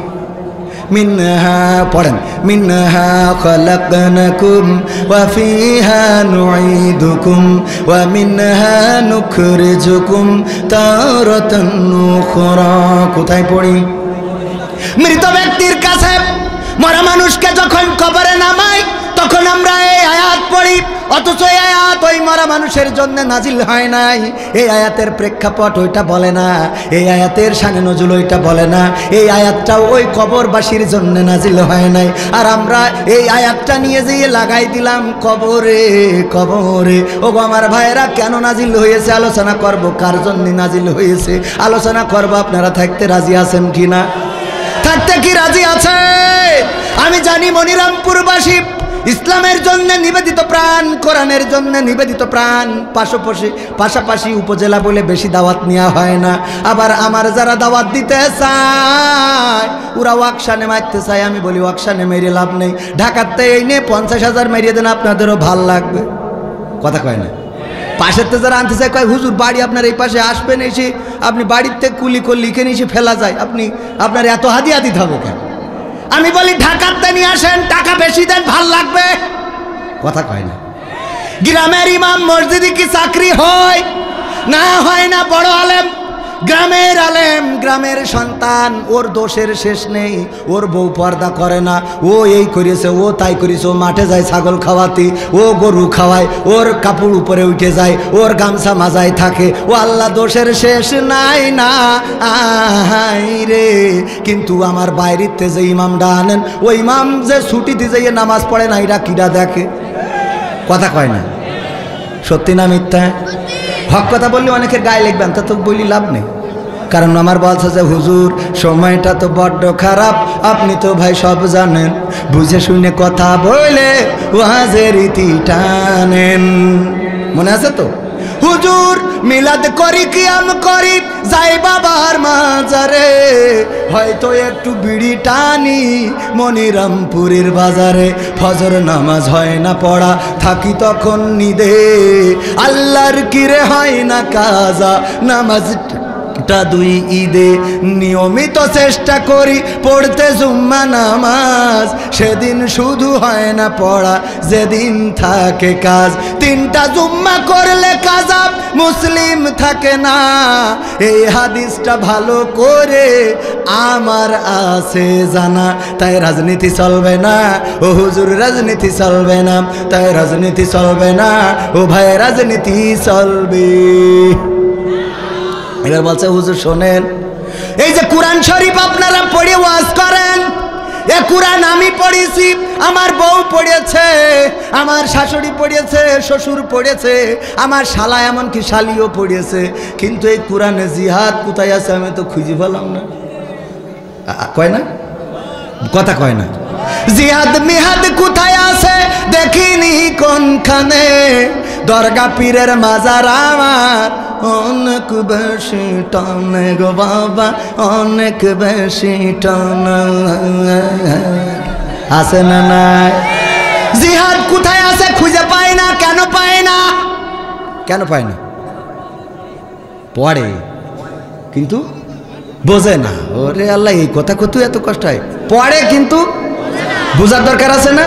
মিনহা পড়েন, মিনহা খলাকনাকুম ওয়া ফিহা নুঈদুকুম ওয়া মিনহা নুখরিজুকুম তারাতান উখরা। কোথায় পড়ি? মৃত ব্যক্তির কাছে, মরা মানুষকে যখন কবরে নামাই তখন আমরা এই আয়াত পড়ি, অথচ এই আয়াত ওই মরা মানুষের জন্য নাজিল হয় নাই। এই আয়াতের প্রেক্ষাপট ওইটা বলে না, এই আয়াতের শানে নজুল ওইটা বলে না, এই আয়াতটাও ওই কবরবাসীর জন্য নাজিল হয় নাই। আর আমরা এই আয়াতটা নিয়ে যেয়ে লাগাই দিলাম কবরে কবরে। ওগো আমার ভাইয়েরা, কেন নাজিল হয়েছে আলোচনা করব, কার জন্য নাজিল হয়েছে আলোচনা করব। আপনারা থাকতে রাজি আছেন কিনা? থাকতে কি রাজি আছে? আমি জানি মনিরামপুরবাসী ইসলামের জন্য নিবেদিত প্রাণ, কোরআনের জন্য নিবেদিত প্রাণ। পাশাপাশি উপজেলা বলে বেশি দাওয়াত নেওয়া হয় না। আবার আমার যারা দাওয়াত দিতে চায় ওরা ওয়াকশানে মারতে চায়। আমি বলি ওয়াকশানে মেরে লাভ নেই, ঢাকাতে এই নিয়ে 50,000 মেরিয়ে দেন, আপনাদেরও ভাল লাগবে। কথা কয় না? পাশের তো যারা আনতে চায় কয় হুজুর বাড়ি আপনার এই পাশে, আসবেন এসে আপনি বাড়ির থেকে কুলি করলে লিখে নিয়ে ফেলা যায়, আপনার এত হাদিয়া দিতে হবে কেন? আমি বলি ঢাকাতে নিয়ে আসেন, টাকা বেশি দেন, ভাল লাগবে। কথা কয় না? গ্রামের ইমাম মসজিদে কি চাকরি হয়? না, হয় না। বড় আলেম, গ্রামের আলেম, গ্রামের সন্তান, ওর দোষের শেষ নেই। ওর বউ পর্দা করে না, ও এই করেছে, ও তাই করেছে, ও মাঠে যায় ছাগল খাওয়াতে, ও গরু খাওয়ায়, ওর কাপড় উপরে উঠে যায়, ওর গামছা মাজায় থাকে, ও আল্লাহ দোষের শেষ নাই না আই রে। কিন্তু আমার বাইরেতে যে ইমামটা আনেন, ওই ইমাম যে ছুটিতে যাইয়ে নামাজ পড়ে না, এরা কিরা দেখে? কথা কয় না? সত্যি না মিথ্যা? হক কথা বললে অনেকের গায়ে লিখবেন, তা তো বলি লাভ নেই। কারণ আমার বলছে যে হুজুর সময়টা তো বড্ড খারাপ, আপনি তো ভাই সব জানেন, বুঝে শুনে কথা বলে ওয়াজের রীতি টানেন। মনে আছে তো? হুজুর মিলাদ করি কিয়াম করি যাই বাবার মাজারে, হয়তো একটু বিড়ি টানি মনিরামপুরের বাজারে, ফজর নামাজ হয় না পড়া থাকি তখন নিদে, আল্লাহর কিরে হয় না কাজা নামাজ দুই ঈদে, নিয়মিত চেষ্টা করি পড়তে জুম্মা নামাজ, সেদিন শুধু হয় না পড়া যেদিন থাকে কাজ, তিনটা জুম্মা করলে কাজা মুসলিম থাকে না, এই হাদিসটা ভালো করে আমার আছে জানা, তাই রাজনীতি চলবে না ও হুজুর, রাজনীতি চলবে না, তাই রাজনীতি চলবে না ও ভাই, রাজনীতি চলবে। এবার বলছে হুজুর শোনেন, এই যে কোরআন শরীফ আপনারা পড়ে ওয়াজ করেন, এ কোরআন আমি পড়েছি, আমার বউ পড়েছে, আমার শাশুড়ি পড়েছে, শ্বশুর পড়েছে, আমার শালা এমনকি শালিও পড়েছে, কিন্তু এই কোরআনে জিহাদ কোথায় আছে আমি তো খুঁজে পেলাম না। কয় না কথা, কয় না জিহাদ মিহাদ কোথায় আছে দেখিনি কোনখানে, দরগা পীরের মাজার আমার অনেক বেশি টানে গো বাবা, অনেক বেশি টানে, আছে না নাই? জিহাদ কোথায় আছে খুঁজে পায় না, কেন পায় না? কেন পায় না? পড়ে কিন্তু বোঝে না। ওরে আল্লাহ, এই কথা কত এত কষ্ট হয়, পড়ে কিন্তু বোঝার দরকার আছে না?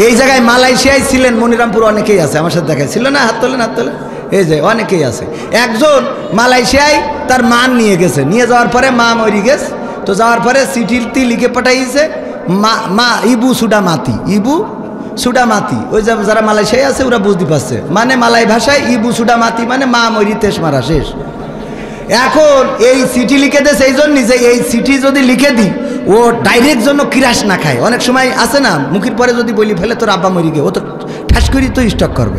এই জায়গায় মালয়েশিয়ায় ছিলেন মনিরামপুর অনেকেই আছে, আমার সাথে দেখায় ছিল না, হাত তোলেন হাত তোলেন, এই যে অনেকেই আছে। একজন মালয়েশিয়ায় তার মা নিয়ে গেছে, নিয়ে যাওয়ার পরে মা মরি গেছে, তো যাওয়ার পরে চিঠিটি লিখে পাঠাইছে মা ইবু সুডা মাতি, ইবু সুডা মাতি, ওই যে যারা মালয়েশিয়ায় আছে ওরা বুঝতে পারছে, মানে মালাই ভাষায় ইবু সুডা মাতি মানে মা মরি তেস মারা শেষ। এখন এই চিঠি লিখে দেয় সেই জন্য যে এই চিঠি যদি লিখে দিই ও ডাইরেক্ট জন্য কিরাস না খায়, অনেক সময় আছে না মুখের পরে যদি বলি ফেলে তোর আব্বা মরি গে, ও তো ঠাস করি তো স্টক করবে,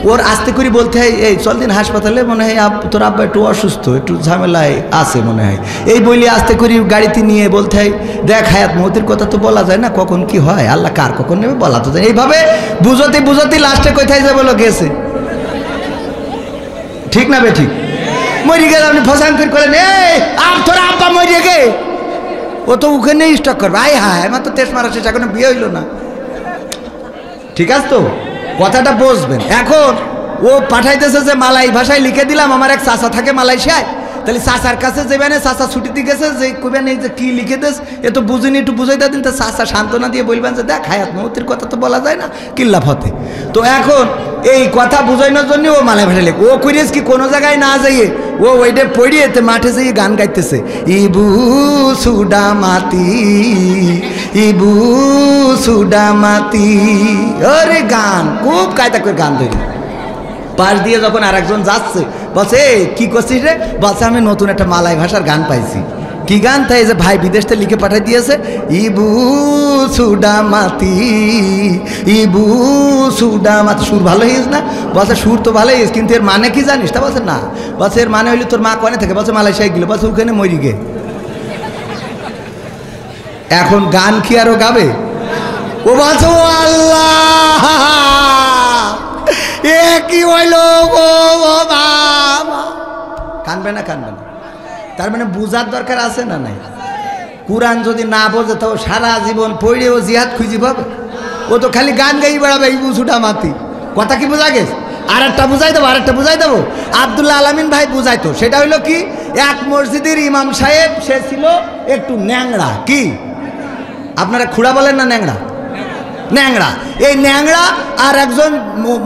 ওর আস্তে করে বলতে হয় এই চল দিন হাসপাতালে, মনে হয় তোর আব্বা একটু অসুস্থ, একটু ঝামেলায় আছে মনে হয়, এই বলি আস্তে করে গাড়িতে নিয়ে বলতে হয় দেখ হায়াত মৌতের কথা তো বলা যায় না, কখন কি হয় আল্লাহ কার কখন নেবে বলা তো যায়, এইভাবে বুঝতে বুঝতে লাস্টে কোথায় যাবে বলো গেছে। ঠিক না বে ঠিক? মরি গেলে আপনি ফসাং করেন এই তোর আব্বা মরিয়ে গে, ও তো ওখানে স্টক করবে, আয় হায় আমার তো তেজ মারা শেষ, এখনো বিয়ে হইল না। ঠিক আছে তো, কথাটা বুঝবেন। এখন ও পাঠাইতেছে যে মালাই ভাষায় লিখে দিলাম, আমার এক চাচা থাকে মালয়েশিয়ায়, তাহলে চাচার কাছে যাবেন, চাচা ছুটিতে গেছে, যে কইবেন এই যে কি লিখে দেস এ তো বুঝিনি, একটু বুঝাইতে দিন, তা চাচা সান্ত্বনা দিয়ে বলবেন যে দেখ হায়াত মৌতের কথা তো বলা যায় না, কিল্লা ফতে। তো এখন এই কথা বুঝাইনোর জন্য ও মালাই ভাষায় লেখ, ও করিস কি কোনো জায়গায় না যাইয়ে ও ওইটা পড়িয়ে মাঠে যেয়ে গান গাইতেছে, ইবু সুডা মাতি, ইবু সুডা মাতি, ওরে গান খুব কায়দা করে গান ধরি। পাশ দিয়ে যখন আর একজন যাচ্ছে বলছে কি করছিস রে, বলছে আমি নতুন একটা মালাই ভাষার গান পাইছি। কি গান? তাই যে ভাই বিদেশ থেকে লিখে পাঠিয়ে দিয়েছে, ইবু সুডা মাতি, ইবু সুডা মাতি। সুর ভালো হয়েছে না? বলছে সুর তো ভালো হয়েছে, কিন্তু এর মানে কি জানিস? তা বলছে না। বলছে এর মানে হইলে তোর মা কোনে থাকে? বলছে মালয়েশিয়ায় গেল। বলছে ওখানে মরি গে। এখন গান কি আরো গাবে? ও বলছে ও আল্লাহ এ কি হইল গো বাবা, কানবে না কানবে না। তার মানে বুঝার দরকার আছে না নাই? কোরআন যদি না বোঝে তো সারা জীবন পড়ে ও জিহাদ খুঁজি পাবে? ও তো খালি গান গাই বেড়াবে ইবু সুডা মাতি। কথা কি বোঝা গেছে? আর একটা বুঝাই দেবো, আর একটা বুঝাই দেবো। আব্দুল্লাহ আলামিন ভাই বুঝাইতো, সেটা হইলো কি, এক মসজিদের ইমাম সাহেব, সে ছিল একটু ন্যাংরা। কি আপনারা খুড়া বলেন না ন্যাংরা? ন্যাংরা। এই ন্যাংরা আর একজন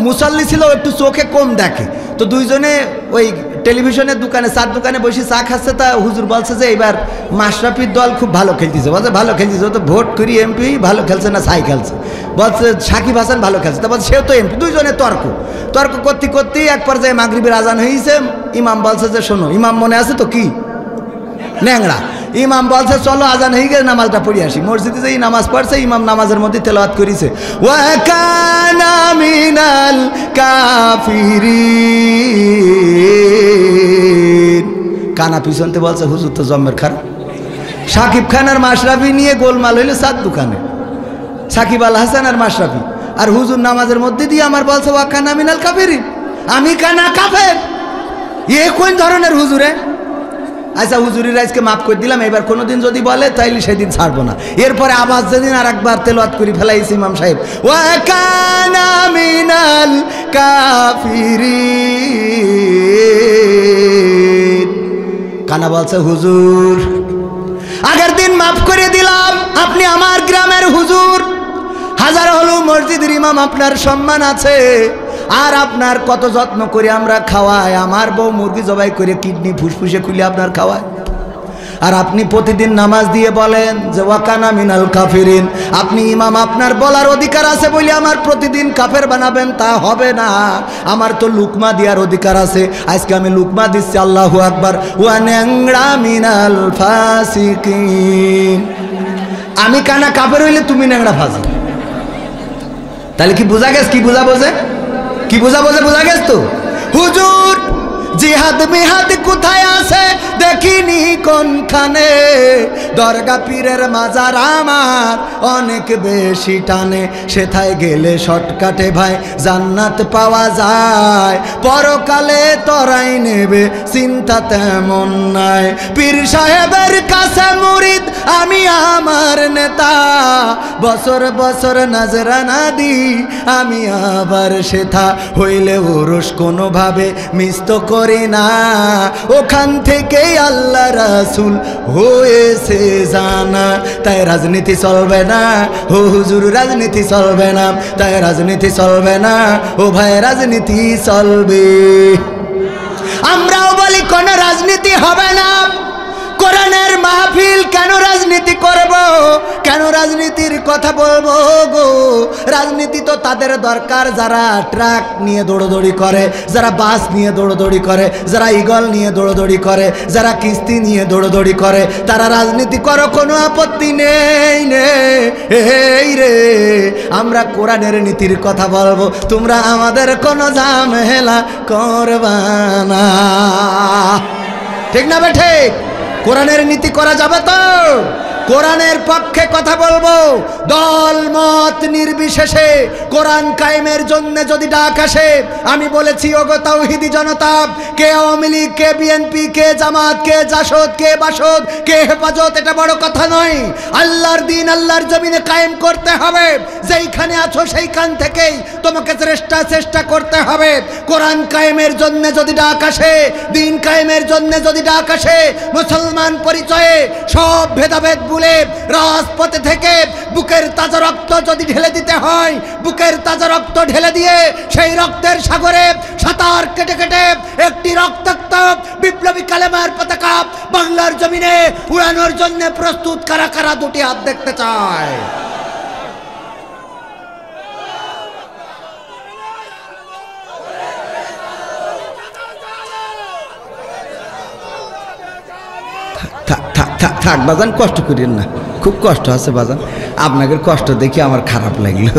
মুসল্লি ছিল একটু চোখে কম দেখে। তো দুইজনে ওই টেলিভিশনের দোকানে, চার দোকানে বসে চা খাচ্ছে। তা হুজুর বলছে যে এবার মাশরাফির দল খুব ভালো খেলতেছে। বলছে ভালো খেলতেছে, ও তো ভোট করি এমপি, ভালো খেলছে না ছাই খেলছে। বলছে সাকিব হাসান ভালো খেলছে। তা বলছে সেও তো এমপি। দুইজনে তর্ক করতে করতেই এক পর্যায়ে মাগরিবের আজান হয়েছে। ইমাম বলছে যে শোনো, ইমাম মনে আছে তো? কি ন্যাংরা। ইমাম বলছে চলো আজান হয়ে গেছে, নামাজটা পড়ে আসি। মসজিদে যেই নামাজ পড়ছে, ইমাম নামাজের মধ্যে তেলাওয়াত করেছে, ওয়া কানা মিনাল কাফিরিন। কানা পিছনতে বলছে হুজুর তো জম্মের খারাপ। সাকিব খান আর মাশরাফি নিয়ে গোলমাল হইলো চার দোকানে, সাকিব আল হাসান আর মাশরাফি। আর হুজুর নামাজের মধ্যে দিয়ে আমার বলছে ওয়া কানা মিনাল কাফিরিন, আমি কানা কাফের। এ কোন ধরনের হুজুরে? আচ্ছা হুজুরির আজকে মাফ করে দিলাম, এবার কোনোদিন যদি বলে তাইলে সেদিন ছাড়বো না। এরপরে আবার যেদিন আর একবার তেলাওয়াত করি ফেলাইছি ইমাম সাহেব ওয়া কানা মিনাল কাফিরিন, কানা বলছে হুজুর আগের দিন মাফ করে দিলাম, আপনি আমার গ্রামের হুজুর, হাজার হলো মসজিদের ইমাম, আপনার সম্মান আছে। আর আপনার কত যত্ন করে আমরা খাওয়াই, আমার বউ মুরগি জবাই করে কিডনি ফুসফুসে খুলে আপনার খাওয়ায়। আর আপনি প্রতিদিন নামাজ দিয়ে বলেন যে ওয়াকানা মিনাল কাফিরিন। আপনি ইমাম, আপনার বলার অধিকার আছে বলে আমার প্রতিদিন কাফের বানাবেন তা হবে না। আমার তো লুকমা দেওয়ার অধিকার আছে, আজকে আমি লুকমা দিচ্ছি। আল্লাহু আকবার। ওয়া ন্যাংরা মিনাল ফাসিকিন, আমি কানা কাফের হইলে তুমি ন্যাংরা ফাসিক। তাহলে কি বোঝা গেছে? কি বোঝা বোঝে? কি বোঝা বোঝে? বোঝা গেছে তো? হুজুর জিহাদ মিহাদ কোথায় আছে দেখিনি কোনখানে, দরগা পীরের মাজার আমার অনেক বেশি টানে, সেথায় গেলে শর্টকাটে ভাই জান্নাত পাওয়া যায়, পরকালে তরাই নেবে চিন্তা তেমন নাই। পীর সাহেবের কাছে মুরিদ আমি আমার নেতা, বছর বছর নাজরানা দি আমি আবার সেথা, হইলে ওরস কোনোভাবে মিস তো করি না, ওখান থেকেই আল্লাহ রাসূল হয়েছে জানা। তাই রাজনীতি চলবে না ও হুজুর, রাজনীতি চলবে না, তাই রাজনীতি চলবে না ও ভাই, রাজনীতি চলবে। আমরাও বলি কোন রাজনীতি হবে না, কোরআনের মাহফিল কেন রাজনীতি করব, কেন রাজনীতির কথা বলবো গো? রাজনীতি তো তাদের দরকার যারা ট্রাক নিয়ে দৌড়দৌড়ি করে, যারা বাস নিয়ে দৌড়দৌড়ি করে, যারা ইগল নিয়ে দৌড়দৌড়ি করে, যারা কিস্তি নিয়ে দৌড়দৌড়ি করে, তারা রাজনীতি করো, কোনো আপত্তি নেই এই রে। আমরা কোরআনের নীতির কথা বলবো, তোমরা আমাদের কোনো ঝামেলা করবা না, ঠিক না বে ঠিক? কোরআনের নীতি করা যাবে তো? কোরআনের পক্ষে কথা বলবো, দল মত নির্বিশেষে কোরআন কায়েমের জন্য যদি ডাক আসে, আমি বলেছি ওগো তাওহীদি জনতা, কে আওয়ামী লীগ, কে বিএনপি, কে জামাত, কে জাসদ, কে বাসদ, কে হেফাজত, এটা বড় কথা নয়। আল্লাহর দিন আল্লাহর জমিনে কায়েম করতে হবে, যেইখানে আছো সেইখান থেকেই তোমাকে চেষ্টা করতে হবে। কোরআন কায়েমের জন্য যদি ডাক আসে, দিন কায়েমের জন্য যদি ডাক আসে, মুসলমান পরিচয়ে সব ভেদাভেদ ভুলে রাজপথে থেকে বুকের তাজা রক্ত যদি ঢেলে দিতে হয়, বুকের তাজা রক্ত ঢেলে দিয়ে সেই রক্তের সাগরে সাঁতার কেটে কেটে একটি রক্তাক্ত বিপ্লবী কালেমার পতাকা বাংলার জমিনে উড়ানোর জন্য প্রস্তুত কারা কারা দুটি হাত দেখতে চায়? থাক বাজান, কষ্ট করেন না, খুব কষ্ট আছে বাজান, আপনাকে কষ্ট দেখে আমার খারাপ লাগলো।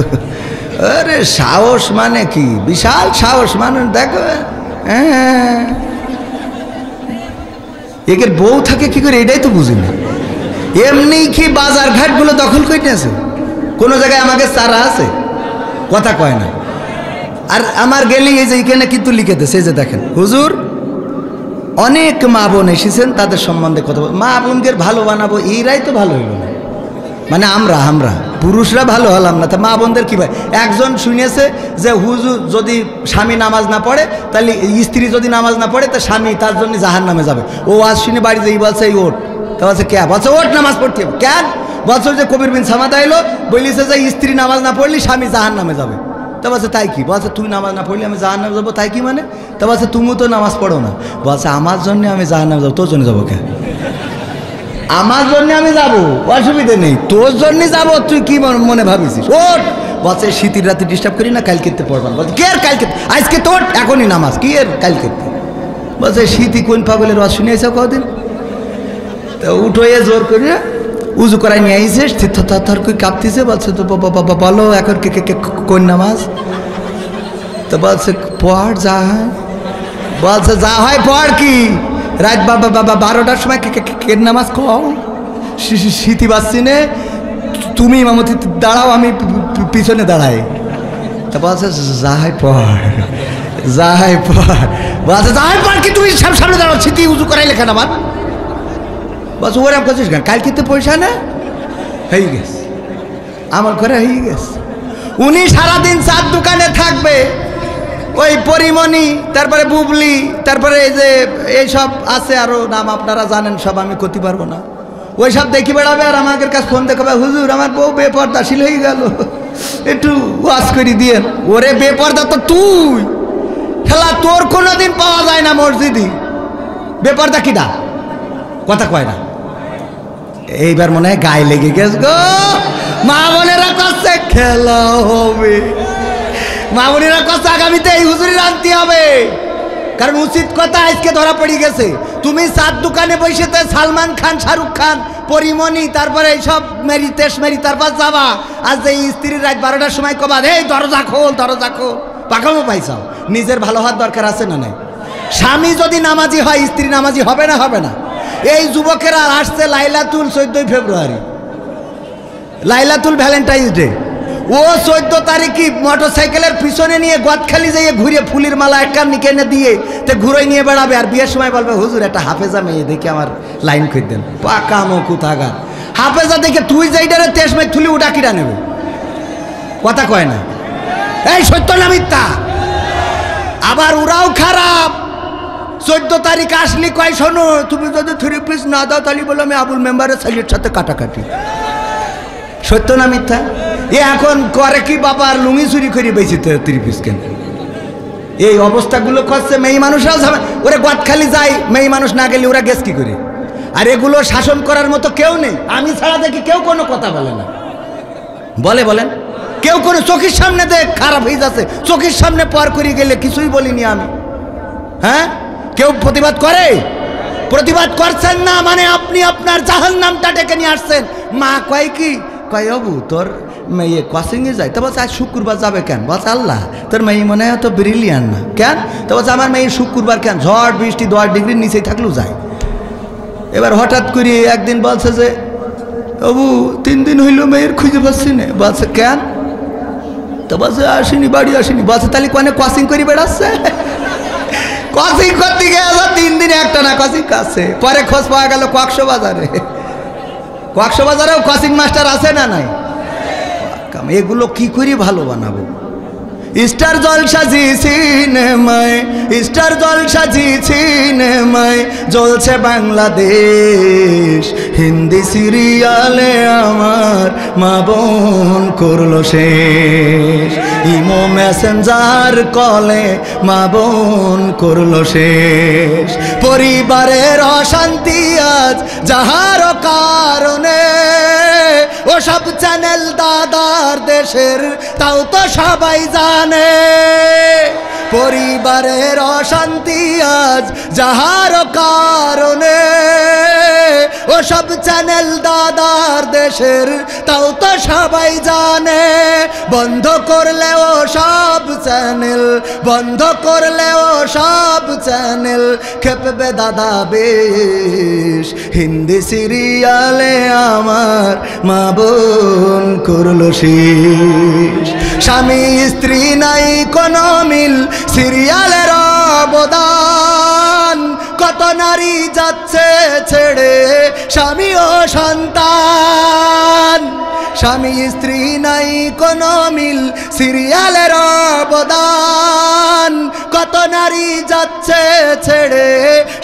আরে সাহস মানে কি, বিশাল সাহস মানে, দেখো একের বউ থাকে কি করে এটাই তো বুঝি না। এমনি কি বাজার ঘাটগুলো দখল করে নিয়েছে, কোনো জায়গায় আমাকে চারা আছে, কথা কয় না। আর আমার গেলি এই যে এখানে কিন্তু লিখে দিয়েছে, এই যে দেখেন হুজুর অনেক মা বোন এসেছেন, তাদের সম্বন্ধে কথা বল, মা বোনকে ভালো বানাবো, এরাই তো ভালো হইল না, মানে আমরা পুরুষরা ভালো হলাম না, তা মা বোনদের কী ভাই? একজন শুনেছে যে হুজুর যদি স্বামী নামাজ না পড়ে, তাহলে স্ত্রী যদি নামাজ না পড়ে তা স্বামী তার জন্য জাহান নামে যাবে। ও আজ শুনে বাড়ি যেই বলছে এই ওঠ, তা বলছে কে? বলছে ওঠ নামাজ পড়তে হবে। কেন? বলছে যে কবির বিন সামাদ আইলো বলিছে যে স্ত্রী নামাজ না পড়লে স্বামী জাহান নামে যাবে। তা বলছে তাই কি? বলছে তুই নামাজ না পড়লে আমি জাহান্নামে যাবো, তাই কি মানে? তা বলছে তুমি তো নামাজ পড়ো না। বলছে আমার জন্য আমি জাহান্নামে যাবো, তোর জন্য যাবো কে? আমার জন্য আমি যাবো, অসুবিধে নেই, তোর জন্য যাবো, তুই কি মনে ভাবিছিস? ওঠ। বলছে শীতের রাতে ডিস্টার্ব করি না, কালকে পড়বান। বলছে কে আর কালকে? আজকে তোর এখনই নামাজ, কি এর কালকে? বলছে শীতই কোন পাগলের ওয়াজ শুনেছ কদিন? তা উঠোয়ে জোর করে উজু করাই নিয়ে আইসে, থর করে কাঁপতেছে। বলছে তো বলো এখন কোন নামাজ? তো বলছে পড় যা হয়। বলছে যা হয় পড়, কি রাত বাবা 12টার সময় কের নামাজ খাও শীতি বাসছি নে, তুমি ইমামতি দাঁড়াও, আমি পিছনে দাঁড়াই। তা বলছে যাই পর কি তুমি সামনে দাঁড়াও, শীতি উজু করাই লেখা আমার বস ওরা করছিস কেন, কাল কিন্তু পয়সা না হয়ে গেছে, আমার ঘরে হয়ে গেছে। উনি সারাদিন চার দোকানে থাকবে, ওই পরিমণি, তারপরে বুবলি, তারপরে এই যে এইসব আছে আরো নাম আপনারা জানেন সব, আমি করতে পারবো না, ওই সব দেখি বেড়াবে। আর আমাদের কাছে ফোন দেখাবে, হুজুর আমার বউ বেপর্দাশীল হয়ে গেল, একটু ওয়াজ করে দিয়েন। ওরে বেপর্দা তো তুই, খেলা তোর কোনোদিন পাওয়া যায় না মসজিদে, বেপর্দা কিডা কথা কয় না। এইবার মনে হয় গায়ে লেগে গেছ গো, মা বোনেরা করছে খেলা হবে, মা বোনেরা করছে আগামীতে এই হুজুরির আনতে হবে, কারণ উচিত কথা আজকে ধরা পড়ে গেছে। তুমি চার দোকানে বসেতে সালমান খান, শাহরুখ খান, পরিমণি, তারপরে এইসব মেরি তেস মেরি, তারপর যাবা আজ এই স্ত্রীর রাত 12টার সময় কবা এই দরজা খোল পাকামো পাইছাও। নিজের ভালো হওয়ার দরকার আছে না নাই? স্বামী যদি নামাজি হয় স্ত্রী নামাজি হবে না? হবে না। এই যুবকেরা আসছে লাইলাতুল 14 ফেব্রুয়ারি, লাইলাতুল ভ্যালেন্টাইন্স ডে, ও 14 তারিখে মোটরসাইকেলের পিছনে নিয়ে গদখালি যাইয়ে ঘুরে ফুলের মালা একটা নিকে এনে দিয়ে তে ঘুরে নিয়ে বেড়াবে, আর বিয়ের সময় বলবে হুজুর একটা হাফেজা মেয়ে দেখে আমার লাইন করে দেন। পাকামো কুতাগার, হাফেজা দেখে তুই যাইটারে তেজ মেয়ে তুলি উঠা কিরা নেবে, কথা কয় না। এই সত্য না মিথ্যা? আবার ওরাও খারাপ, 14 তারিখ আসলি কয় শোনো তুমি যদি 3 পিস না দাও তাহলে বলো আমি আবুল মেম্বারের ছেলের সাথে কাটাকাটি। সত্য না মিথ্যা? এ এখন করে কি বাবার লুঙ্গি চুরি করে বেশি 3 পিস কেন? এই অবস্থাগুলো করছে মেয়ে মানুষরাও যাবে, ওরা গদখালি যায়, মেয়ে মানুষ না গেলে ওরা গেছ কি করে? আর এগুলো শাসন করার মতো কেউ নেই, আমি ছাড়া দেখি কেউ কোনো কথা বলে না। বলেন কেউ কোনো চোখের সামনে দেখ খারাপ হয়ে যাচ্ছে, চোখের সামনে পর করে গেলে কিছুই বলিনি আমি। হ্যাঁ, কেউ প্রতিবাদ করে? প্রতিবাদ করছেন না মানে আপনি আপনার জাহান্নামটা ডেকে নিয়ে আসছেন। মা কয় কি কয় অবু তোর মেয়ে কোচিংয়ে যায়, তো বলছে আজ শুক্রবার যাবে কেন? বলছে আল্লাহ তোর মেয়ে মনে হয় তো ব্রিলিয়ান না কেন? তো বলছে আমার মেয়ে শুক্রবার কেন, ঝড় বৃষ্টি 10 ডিগ্রির নিচেই থাকলেও যায়। এবার হঠাৎ করে একদিন বলছে যে অবু 3 দিন হইল মেয়ের খুঁজে পাচ্ছি না। বলছে কেন? তো বলছে আসেনি, বাড়ি আসেনি। বলছে তাহলে কোনে কোচিং করে বেড়াচ্ছে? কোচিং করতে গেছে 3 দিনে একটা না কোচিং কাছে। পরে খোঁজ পাওয়া গেল কক্সবাজারেও কোচিং মাস্টার আছে না নাই? এগুলো কি করে ভালো বানাবো? স্টার জলসা জি সিনেমায়, স্টার জলসা জি সিনেমায় জ্বলছে বাংলাদেশ, হিন্দি সিরিয়ালে আমার মা বোন করলো শেষ, ইমো মেসেঞ্জার কলে মা বোন করলো শেষ, পরিবারের অশান্তি আজ যাহার কারণে ও সব চ্যানেল দাদার দেশের তাও তো সবাই জানে, পরিবারের অশান্তি আজ যাহার কারণে ও সব চ্যানেল দাদার দেশের তাও তো সবাই জানে, বন্ধ করলে ও সব চ্যানেল, বন্ধ করলে ও সব চ্যানেল খেপবে দাদা বেশ, হিন্দি সিরিয়ালে আমার মা বোন করলো শেষ, স্বামী স্ত্রী নাই কোনো মিল সিরিয়ালের অবদান, কত নারী যাচ্ছে ছেড়ে স্বামী ও সন্তান, স্বামী স্ত্রী নাই কোনো মিল সিরিয়ালের অবদান, কত নারী যাচ্ছে ছেড়ে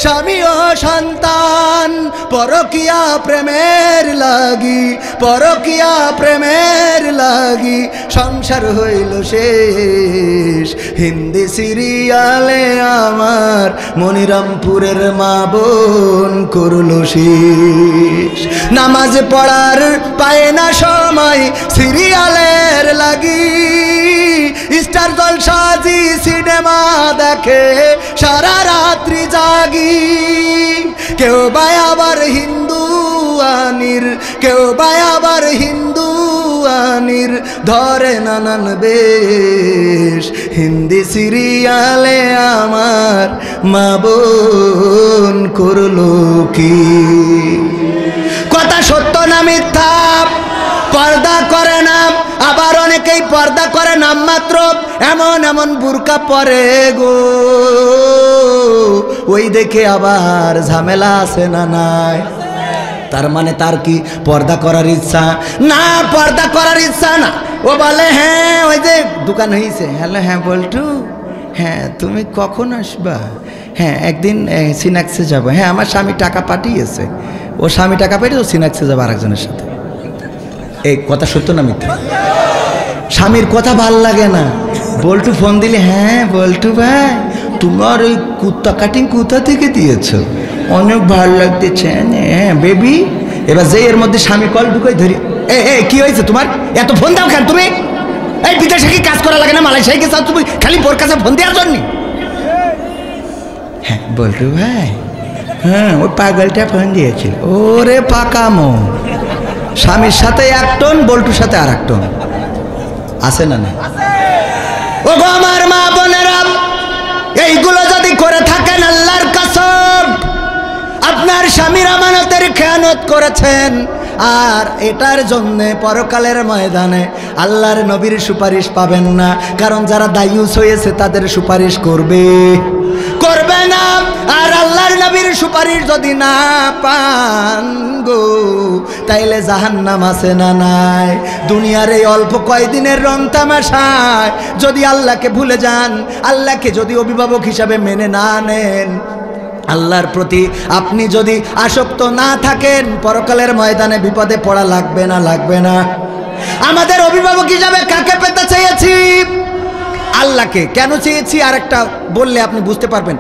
স্বামী ও সন্তান, পরকিয়া প্রেমের লাগি, পরকিয়া প্রেমের লাগি সংসার হইল শেষ, হিন্দি সিরিয়ালে আমার মনিরামপুরের মা বোন করলো শেষ, নামাজ পড়ার পায় না সময় সিরিয়ালের লাগি, স্টার জলসা জি সিনেমা দেখে সারা রাত্রি জাগি, কেউ বাই আবার হিন্দু আনির, কেউ বাই আবার হিন্দু রানীর ধরে নানান বেশ, হিন্দি সিরিয়ালে আমার মা বোন করলো কি। কথা সত্য না মিথ্যা? পর্দা করে না, আবার অনেকেই পর্দা করে নামমাত্র, এমন এমন বুরকা পরে গো, ওই দেখে আবার ঝামেলা আছে না নাই? তার মানে তার কি পর্দা করার ইচ্ছা না? পর্দা করার ইচ্ছা না। ও বলে হ্যাঁ ওই যে দোকান হয়েছে, হ্যালো হ্যাঁ বল্টু, হ্যাঁ তুমি কখন আসবা? হ্যাঁ একদিন সিনাক্সে যাবো। হ্যাঁ আমার স্বামী টাকা পাঠিয়েছে। ও স্বামী টাকা পাঠিয়ে ও সিনাক্সে যাবো আরেকজনের সাথে। এই কথা সত্য না মিথ্যা? স্বামীর কথা ভাল লাগে না। বল্টু ফোন দিলে, হ্যাঁ বল্টু ভাই তোমার ওই কুত্তা কাটিং কোথা থেকে দিয়েছো? অনেক ভালো লাগতেছে। হ্যাঁ বেবি, এবার যে এর মধ্যে স্বামী কল ঢুকাই ধরি, এ কি হয়েছে তোমার? এত ফোন দাও কেন তুমি? এই বিদেশে কি কাজ করা লাগে না? মালয়েশিয়ায় গেছো তুমি খালি বোর কাছে ফোন দেওয়ার জন্য? হ্যাঁ বল্টু ভাই, হ্যাঁ ওই পাগলটা ফোন দিয়েছিল। ওরে পাকামো, স্বামীর সাথে এক টন, বল্টুর সাথে আর এক টন আছে না? ও গো আমার মা বোনেরা, এইগুলো যদি করে থাকেন আল্লাহর কসম আপনার স্বামীর আমানতের খেয়ানত করেছেন। আর এটার জন্য পরকালের ময়দানে আল্লাহর নবীর সুপারিশ পাবেন না, কারণ যারা দায়ুস হয়েছে তাদের সুপারিশ করবে না। আর আল্লাহর নবীর সুপারিশ যদি না পান গো, তাইলে জাহান্নাম আছে না নাই? দুনিয়ার এই অল্প কয়দিনের রং তামাশায় যদি আল্লাহকে ভুলে যান, আল্লাহকে যদি অভিভাবক হিসাবে মেনে না নেন, আল্লাহর প্রতি আপনি যদি আসক্ত না থাকেন, পরকালের ময়দানে বিপদে পড়া লাগবে না? আমাদের অভিভাবক হিসাবে কাকে পেতে চেয়েছি? আল্লাহকে। কেন চেয়েছি আর একটা বললে আপনি বুঝতে পারবেন।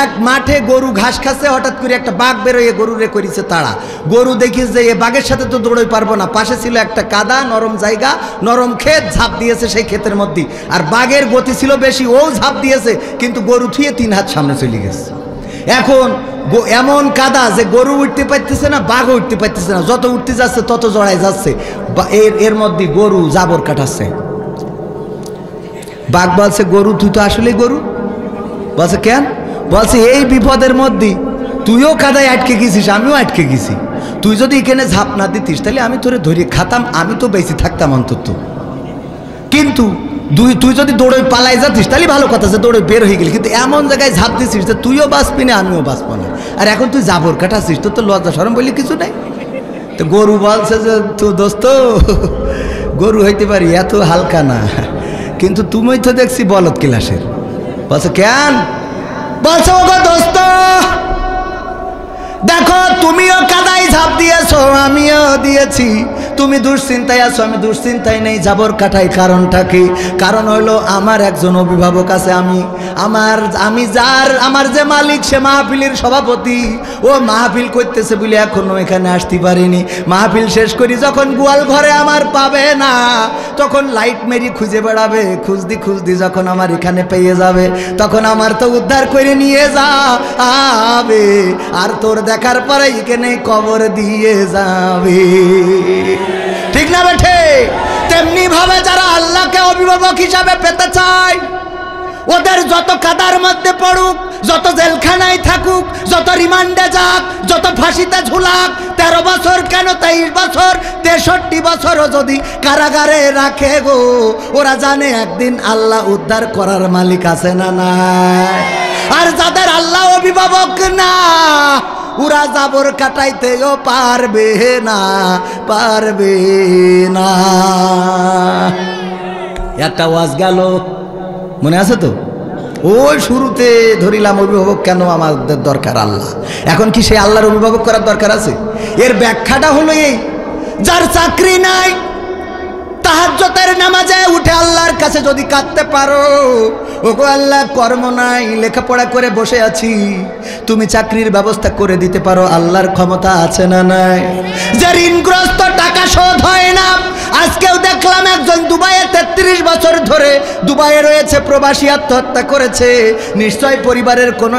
এক মাঠে গরু ঘাস খাচ্ছে, হঠাৎ করে একটা বাঘ বেরোয় গরুরে করেছে তাড়া। গরু দেখিস যে এ বাঘের সাথে তো দৌড়ই পারবো না, পাশে ছিল একটা কাদা নরম জায়গা, নরম ক্ষেত, ঝাঁপ দিয়েছে সেই ক্ষেতের মধ্যে। আর বাঘের গতি ছিল বেশি, ও ঝাঁপ দিয়েছে, কিন্তু গরু থুয়ে 3 হাত সামনে চলে গেছে। এখন এমন কাদা যে গরু উঠতে পারতেছে না, বাঘও উঠতে পারতেছে না, যত উঠতে যাচ্ছে তত জড়ায় যাচ্ছে। এর মধ্যে গরু জাবর কাটাচ্ছে। বাঘ বলছে, গরু তুই তো আসলে গরু। বলছে কেন? বলছে এই বিপদের মধ্যে তুইও কাদায় আটকে গেছিস, আমিও আটকে গেছি। তুই যদি এখানে ঝাঁপ না দিতিস তাহলে আমি তোরে ধরে খাতাম, আমি তো বেঁচে থাকতাম অন্তত। কিন্তু তুই যদি দৌড়ে পালাই যাতিস তাহলে ভালো কথা, যে দৌড়ে বের হয়ে গেলি, কিন্তু এমন জায়গায় ঝাঁপ দিছিস যে তুইও বাঁচবি না, আমিও বাঁচবো না। আর এখন তুই জাবর কাটাছিস, তোর তো লজ্জা শরম বলি কিছু নেই। তো গরু বলছে যে তুই দোস্ত, গরু হইতে পারি, এত হালকা না, কিন্তু তুমি তো দেখছি বলদ ক্লাসের। বলছে কেন? বলছে ওগো দোস্ত, দেখো তুমিও কাদায় ঝাঁপ দিয়েছো, আমিও দিয়েছি। তুমি দুশ্চিন্তায় আছো, আমি দুশ্চিন্তায় নেই, জাবর কাটাই। কারণটা কি? কারণ হলো আমার একজন অভিভাবক আছে, আমার যে মালিক সে মাহফিলের সভাপতি। ও মাহফিল করতেছে বলে এখনো এখানে আসতে পারিনি। মাহফিল শেষ করি যখন গোয়াল ঘরে আমার পাবে না, তখন লাইট মেরি খুঁজে বেড়াবে, খুঁজদি যখন আমার এখানে পেয়ে যাবে, তখন আমার তো উদ্ধার করে নিয়ে যাবে, আর তোর দেখার পরে এখানে কবর দিয়ে যাবে। ঠিক না বেঠে? তেমনি ভাবে যারা আল্লাহকে অভিভাবক হিসাবে পেতে চায়, ওদের যত কাদার মধ্যে পড়ুক, যত জেলখানায় থাকুক, যত রিমান্ডে যাক, যত ফাঁসিতে ঝুলাক, 13 বছর কেন 23 বছর 63 বছরও যদি কারাগারে রাখে গো, ওরা জানে একদিন আল্লাহ উদ্ধার করার মালিক আছে না নাই? আর যাদের আল্লাহ অভিভাবক না, ওরা জাবর কাটাইতেও পারবে না। একটা ওয়াজ গেল, মনে আছে তো? ওই শুরুতে ধরিলাম অভিভাবক কেন আমাদের দরকার আল্লাহ। এখন কি সেই আল্লাহর অভিভাবক করার দরকার আছে? এর ব্যাখ্যাটা হলো এই, যার চাকরি নাই, তাহাজ্জুদের নামাজে উঠে আল্লাহর কাছে যদি কাঁদতে পারো, ওগো আল্লাহ কর্ম নাই, লেখাপড়া করে বসে আছি, তুমি চাকরির ব্যবস্থা করে দিতে পারো, আল্লাহর ক্ষমতা আছে না নাই? যে ঋণগ্রস্ত, টাকা শোধ হয় না, আজকেও দেখলাম একজন দুবাইয়ে 33 বছর ধরে দুবাইয়ে রয়েছে, প্রবাসী, আত্মহত্যা করেছে। নিশ্চয় পরিবারের কোনো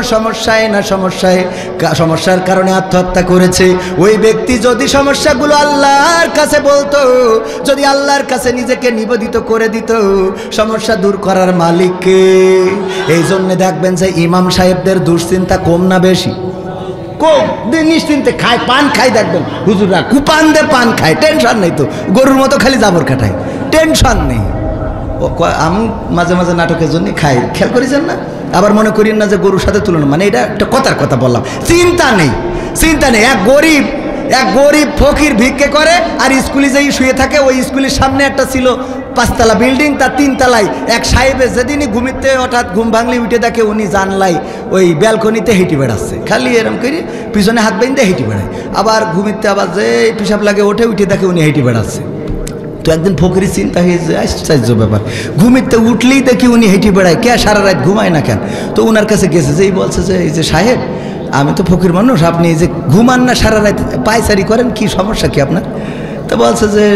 সমস্যার কারণে আত্মহত্যা করেছে। ওই ব্যক্তি যদি সমস্যাগুলো আল্লাহর কাছে বলতো, যদি আল্লাহর কাছে নিজেকে নিবেদিত করে দিত, সমস্যা দূর করার মালিককে। এই জন্য দেখবেন যে ইমাম সাহেবদের দুশ্চিন্তা কম না বেশি? কম। নিশ্চিন্তে খায়, পান খায়, দেখবেন হুজুররা কুপান দিয়ে পান খায়, টেনশন নেই তো, গরুর মতো খালি জাবর কাটায়, টেনশন নেই। আমি মাঝে মাঝে নাটকের জন্য খাই, খেয়াল করেছেন না? আবার মনে করেন না যে গরুর সাথে তুলনা, মানে এটা একটা কথার কথা বললাম। চিন্তা নেই, চিন্তা নেই। এক গরিব ফকির ভিক্ষে করে আর স্কুলে যেই শুয়ে থাকে, ওই স্কুলের সামনে একটা ছিল 5 তলা বিল্ডিং, তার 3 তলায় এক সাহেবে যেদিনই ঘুমিতে হঠাৎ ঘুম ভাঙলে উঠে দেখে উনি জানলাই ওই ব্যালকনিতে হেঁটে বেড়াচ্ছে, খালি এরম করে পিছনে হাত বেঁধে হেঁটে বেড়ায়। আবার ঘুমিতে আবার যে পিসাব লাগে ওঠে, উঠে দেখে উনি হেঁটে বেড়াচ্ছে। তো একদিন ফকিরের চিন্তা হয়েছে, আশ্চর্য ব্যাপার, ঘুমিতে উঠলেই দেখি উনি হেঁটে বেড়ায়, কে সারা রাত ঘুমায় না কেন? তো ওনার কাছে গেছে, যে বলছে যে এই যে সাহেব, আমি তো ফকির মানুষ, আপনি এই যে ঘুমান না সারা রাত, পায়চারি করেন, কি সমস্যা কি আপনার? তো বলছে যে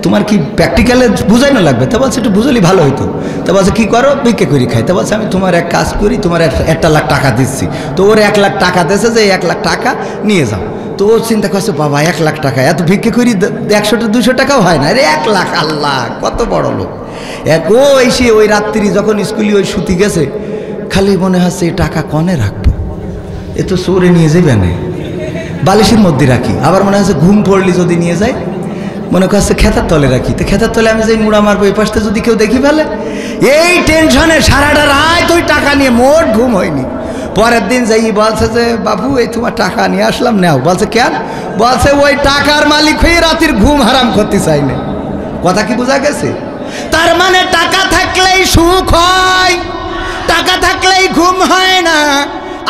তোমার কি প্র্যাকটিক্যালে বুঝাইনো লাগবে? তা বলছে একটু বুঝলি ভালো হইতো। তা বলছে কি করো? ভিক্ষে করি খাই। তা বলছে আমি তোমার এক কাজ করি, তোমার 1 লাখ টাকা দিচ্ছি। তো ওর 1 লাখ টাকা দিয়েছে যে 1 লাখ টাকা নিয়ে যাও। তো ও চিন্তা করছে, বাবা 1 লাখ টাকা, এত ভিক্ষে করি 100-200 টাকাও হয় না, আরে 1 লাখ, আল্লাহ কত বড় লোক। ও এসে ওই রাত্রি যখন স্কুলে ওই শুতি গেছে, খালি মনে হচ্ছে এই টাকা কনে রাখবো, এ তো চোরে নিয়ে যাবে না, বালিশের মধ্যে রাখি। আবার মনে হচ্ছে ঘুম পড়লি যদি নিয়ে যায়, মনে করছে খেতার তলে রাখি, তো খেতার তলে আমি যে মুড়া মারবো, এই পাশটা যদি কেউ দেখি ফেলে, এই টেনশনে সারাটা রাত ওই টাকা নিয়ে মোট ঘুম হয়নি। পরের দিন যাই বলছে যে বাবু এই তোমার টাকা নিয়ে আসলাম, নাও। বলছে কেন? বলছে ওই টাকার মালিক হয়ে রাতের ঘুম হারাম করতে চাই না। কথা কি বোঝা গেছে? তার মানে টাকা থাকলেই সুখ হয়, টাকা থাকলেই ঘুম হয় না।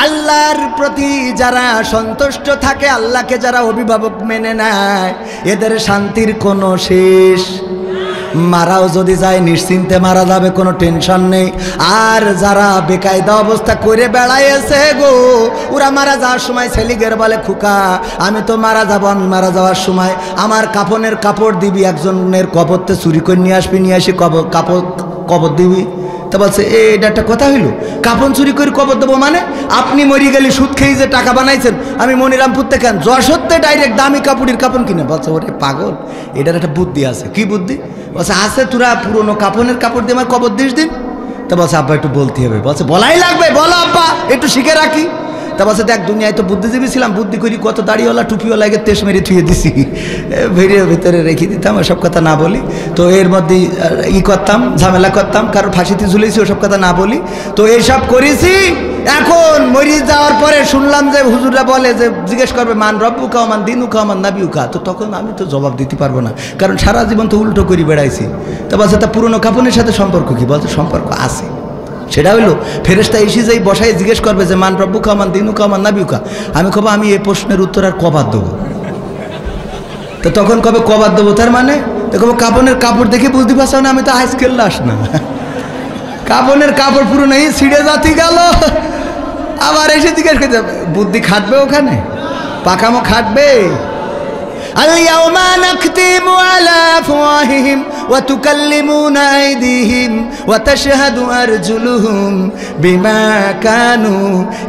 আল্লাহর প্রতি যারা সন্তুষ্ট থাকে, আল্লাহকে যারা অভিভাবক মেনে নেয়, এদের শান্তির কোনো শেষ। মারাও যদি যায় নিশ্চিন্তে মারা যাবে, কোনো টেনশন নেই। আর যারা বেকায়দা অবস্থা করে বেড়াইছে গো, ওরা মারা যাওয়ার সময় ছেলিগের বলে, খুকা আমি তো মারা যাবো, আমি মারা যাওয়ার সময় আমার কাফনের কাপড় দিবি, একজনের কবরতে চুরি করে নিয়ে আসবি, নিয়ে আসি কবর দিবি। তা বলছে এটা একটা কথা হইল, কাপড় চুরি করে কবর দেবো মানে? আপনি মরি গেলে সুদ খেয়ে যে টাকা বানাইছেন, আমি মনিরামপুর থেকে যশোরতে ডাইরেক্ট দামি কাপড়ের কাপড় কিনে। বলছে ওরে পাগল, এটার একটা বুদ্ধি আছে। কি বুদ্ধি? বলছে আছে, তোরা পুরোনো কাপড়ের কাপড় দিয়ে আমার কবর দিস দিন। তা বলছে আব্বা একটু বলতে হবে। বলছে বলাই লাগবে, বলো আব্বা একটু শিখে রাখি। তা বলছে দেখ দুনিয়ায় তো বুদ্ধিজীবী ছিলাম, বুদ্ধি করি কত দাড়িওয়ালা টুপিওয়ালা তেস মেরে থুয়ে দিছি, ভেরিয়ে ভিতরে রেখে দিতাম, ওসব কথা না বলি। তো এর মধ্যে করতাম, ঝামেলা করতাম, কারোর ফাঁসিতে ঝুলেছি, ওসব কথা না বলি। তো এইসব করেছি। এখন মরি যাওয়ার পরে শুনলাম যে হুজুররা বলে যে জিজ্ঞেস করবে মান রব্বুকা মান দিনুকা মান নাবিউকা। তো তখন আমি তো জবাব দিতে পারবো না, কারণ সারা জীবন তো উল্টো করে বেড়াইছি। তা বলছে তা পুরনো কাপনের সাথে সম্পর্ক কি? বলছে সম্পর্ক আছে। সেটা হইলো ফেরেশতা এসে যেই বসায় জিজ্ঞেস করবে যে মান রব্বুকা মান দিনুকা মান নাবিউকা, আমি কব আমি এই প্রশ্নের উত্তর আর কবার দেবো? তো তখন কবে কবার দেবো? তার মানে তো কব কাপনের কাপড় দেখে বুঝতে পারছো না আমি তো আজকের লাশ না, কাপনের কাপড় পুরো নেই, ছিঁড়ে যাতে গেল। আবার এসে জিজ্ঞেস করতে বুদ্ধি খাটবে ওখানে, পাকামো খাটবে। আল-ইয়াওমা নাখতিমু আলা আফওয়াহিহিম ওয়া তুকাল্লিমুনা আইদিহিম ওয়া তাশহাদু আরজুলুহুম বিমা কানু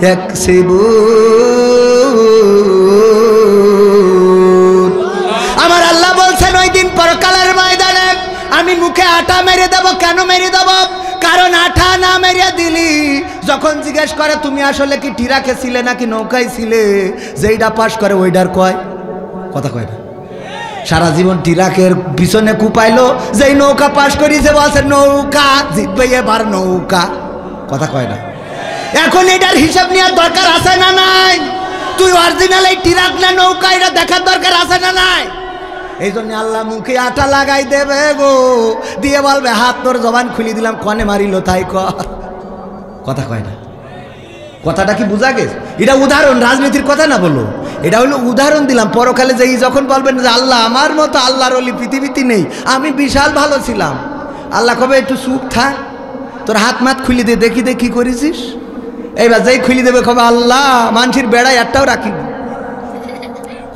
ইয়াকসিবুন। আমার আল্লাহ বলছেন ওই দিন পরকালের ময়দানে আমি মুখে আটা মেরে দেব। কেন মেরে দেব? কারণ আঠা না মেরে দিলি যখন জিজ্ঞেস করে তুমি আসলে কি টিরাকে ছিলে নাকি নৌকায় ছিলে, যেইটা পাশ করে ওইটার কয় কথা কয় না। সারা জীবন টিরাকের পিছনে কুপাইলো, যেই নৌকা পাশ করিছে বলছে নৌকা জিতবে এবার, নৌকা কথা কয় না। এখন এটার হিসাব নেওয়ার দরকার আছে না নাই? তুই অরিজিনাল এই টিরাক না নৌকা, এটা দেখার দরকার আছে না নাই? এই জন্য আল্লাহ মুখে আটা লাগাই দেবে গো, দিয়ে বলবে হাত তোর জবান খুলি দিলাম, কনে মারিল তাই কর। কথা কয় না। কথাটা কি বোঝা গেছে? এটা উদাহরণ, রাজনীতির কথা না বলো, এটা হলো উদাহরণ দিলাম। পরকালে যেই যখন বলবেন যে আল্লাহ আমার মতো আল্লাহর ওলি পৃথিবীতে নেই, আমি বিশাল ভালো ছিলাম, আল্লাহ কবে একটু চুপ থাক, তোর হাত মাত খুলি দিয়ে দেখি দেখি করেছিস। এইবার যেই খুলি দেবে কবে আল্লাহ মানুষের বেড়ায় একটাও রাখিনি।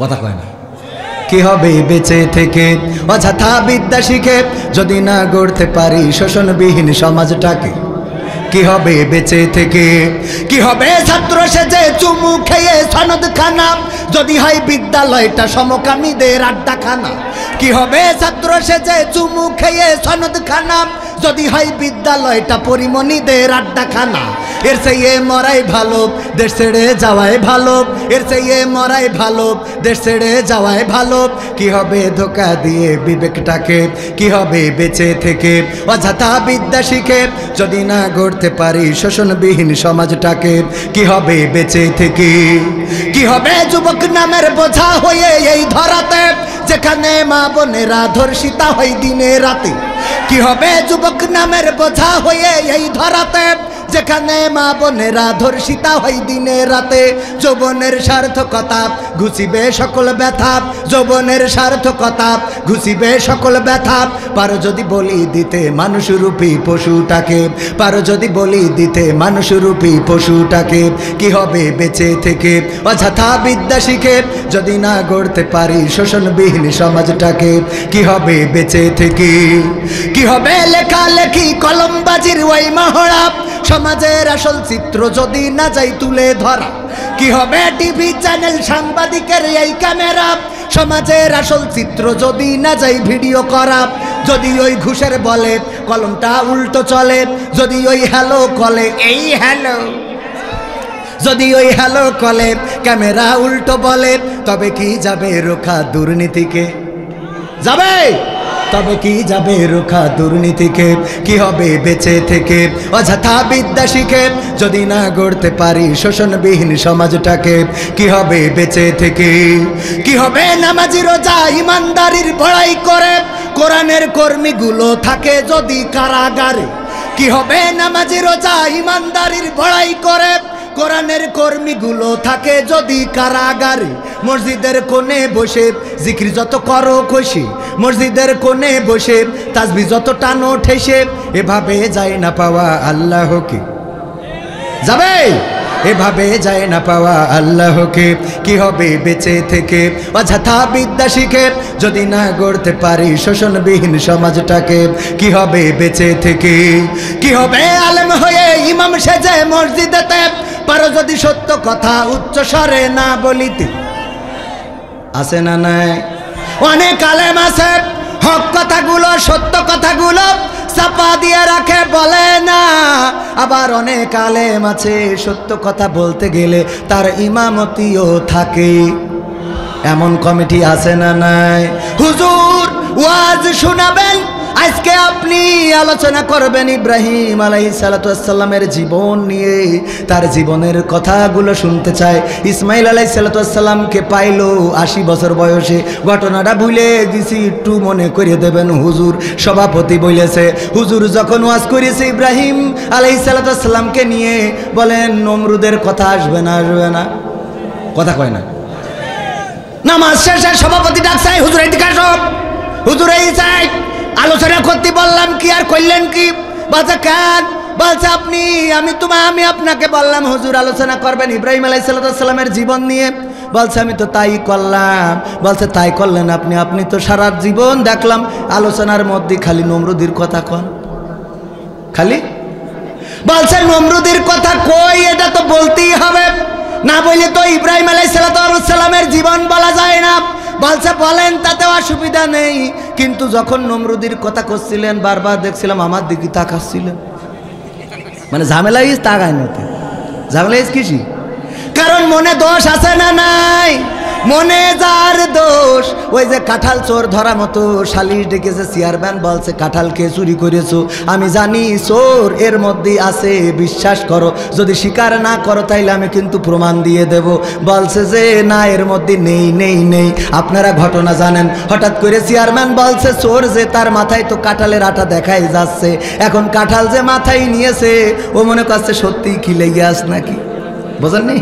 কথা কয় না। কি হবে বেঁচে থেকে অযথা বিদ্যা শিখে যদি না গড়তে পারি শোষণবিহীন সমাজটাকে? কি হবে বেঁচে থেকে? কি হবে ছাত্র সেজে চুমু খেয়ে সনদ খানা, যদি হয় বিদ্যালয়টা সমকামীদের আড্ডাখানা। কি হবে ছাত্র সেজে চুমু খেয়ে সনদ খানা, যদি হয় বিদ্যালয়টা পরিমণিদের আড্ডাখানা। এর চেয়ে মরাই ভালো, দেশ ছেড়ে যাওয়াই ভালো। এর চেয়ে মরাই ভালো, দেশ ছেড়ে যাওয়াই ভালো। কি হবে ধোকা দিয়ে বিবেকটাকে? কি হবে বেঁচে থেকে? অযথা বিদ্যা শিখে যদি না গড়তে পারি শোষণবিহীন সমাজটাকে। কি হবে বেঁচে থেকে? কি হবে যুবক নামের বোঝা হয়ে এই ধরাতে, যেখানে মা বোনেরা ধর্ষিতা হয় দিনে রাতে। কি হবে যুবক নামের বোঝা হয়ে এই ধরাতে, যেখানে মা বোনেরা ধর্ষিতা হয় দিনে রাতে। যৌবনের সার্থকতা ঘুচিবে সকল ব্যথা, যৌবনের সার্থকতা ঘুচিবে সকল ব্যথা। পারো যদি বলি দিতে মানুষরূপী পশুটাকে, পারো যদি বলি দিতে মানুষরূপী পশুটাকে। কি হবে বেঁচে থেকে? অযথা বিদ্যা শিখে যদি না গড়তে পারি শোষণবিহীন সমাজটাকে। কি হবে বেঁচে থেকে? কি হবে লেখালেখি কলমবাজির ওই মহড়া, সমাজের আসল চিত্র যদি না যাই তুলে ধরা। কি হবে টিভি চ্যানেল সাংবাদিকের এই ক্যামেরা, সমাজের আসল চিত্র যদি না যাই ভিডিও করা। যদি ওই ঘুষের বলে কলমটা উল্টো চলে, যদি ওই হ্যালো কলে এই হ্যালো, যদি ওই হ্যালো কলে ক্যামেরা উল্টো বলে, তবে কি যাবে রোখা দুর্নীতিকে? যাবে? তবে কি যাবে রোখা দুর্নীতিকে? কি হবে বেঁচে থেকে? অযথা বিদ্যা শিখে যদি না গড়তে পারি শোষণবিহীন সমাজটাকে। কি হবে বেঁচে থেকে? কি হবে নামাজি রোজা ইমানদারির বড়াই করে, কোরআনের কর্মীগুলো থাকে যদি কারাগারে। কি হবে নামাজি রোজা ইমানদারির বড়াই করে, কোরআনের কর্মীগুলো থাকে যদি কারাগারে। মসজিদের কোণে বসে জিকির যত করো খুশি, মসজিদের কোণে বসে তাসবিহ যত টানো ঠেসে, এভাবে যায় না পাওয়া আল্লাহকে। যাবে? এভাবে যায় না পাওয়া আল্লাহকে। কি হবে বেঁচে থেকে? অযথা বিদ্যা শিখে যদি না গড়তে পারি শোষণবিহীন সমাজটাকে। কি হবে বেঁচে থেকে? কি হবে আলেম হয়ে ইমাম সেজে মসজিদেতে, পারো যদি সত্য কথা উচ্চ স্বরে না বলিতে। আছে না নাই? অনেক আলেম আছে হক কথাগুলো সত্য কথাগুলো চাপা দিয়ে রাখে, বলে না। আবার অনেক আলেম আছে সত্য কথা বলতে গেলে তার ইমামতিও থাকে। এমন কমিটি আছে না নাই? হুজুর ওয়াজ শোনাবেন, আজকে আপনি আলোচনা করবেন ইব্রাহিম আলাইহিস সালামের জীবন নিয়ে। তার জীবনের কথাগুলো শুনতে চায়। ইসমাইল আলাইহিস সালামকে পাইলো 80 বছর বয়সে। ঘটনাটা ভুলে দিছি, একটু মনে করে দেবেন। হুজুর সভাপতি বলেছে, হুজুর যখন ওয়াজ করেছে ইব্রাহিম আলাইহিস সালামকে নিয়ে, বলেন নমরুদের কথা আসবে না? আসবে না? কথা কয় না। নামাজ শেষে সভাপতি ডাকছে, হুজুর এদিকে আসো। হুজুর এই চাই আলোচনা করতে বললাম কি আর করলেন কি? বলছে কেন? বলছে আপনি আমি আপনাকে বললাম হুজুর আলোচনা করবেন ইব্রাহিম আলাইহিস সালামের জীবন নিয়ে। বলছে আমি তো তাই করলাম। বলছে তাই করলেন আপনি? আপনি তো সারা জীবন দেখলাম আলোচনার মধ্যে খালি নমরুদের কথা কন, খালি। বলছে নমরুদের কথা কই, এটা তো বলতেই হবে, না বলে তো ইব্রাহিম আলাইহিস সালামের জীবন বলা যায় না। বলছে বলেন, তাতে অসুবিধা নেই, কিন্তু যখন নমরুদের কথা করছিলেন বারবার দেখছিলাম আমার দিকে তাকাচ্ছিলেন। মানে ঝামেলাই তাকায় না, ঝামেলাই কিসি? কারণ মনে দোষ আছে না নাই? মনে যার দোষ, ওই যে কাঁঠাল চোর ধরা মতো সালিশ ডেকেছে চেয়ারম্যান, বলছে কাঁঠালকে চুরি করেছো, আমি জানি চোর এর মধ্যে আছে, বিশ্বাস করো, যদি স্বীকার না করো তাইলে আমি কিন্তু প্রমাণ দিয়ে দেব। বলছে যে না, এর মধ্যে নেই নেই নেই। আপনারা ঘটনা জানেন, হঠাৎ করে চেয়ারম্যান বলছে চোর যে তার মাথায় তো কাঁঠালের আটা দেখাই যাচ্ছে, এখন কাঁঠাল যে মাথায় নিয়েছে ও মনে করছে সত্যিই কি লেগে আস নাকি, বোঝেননি?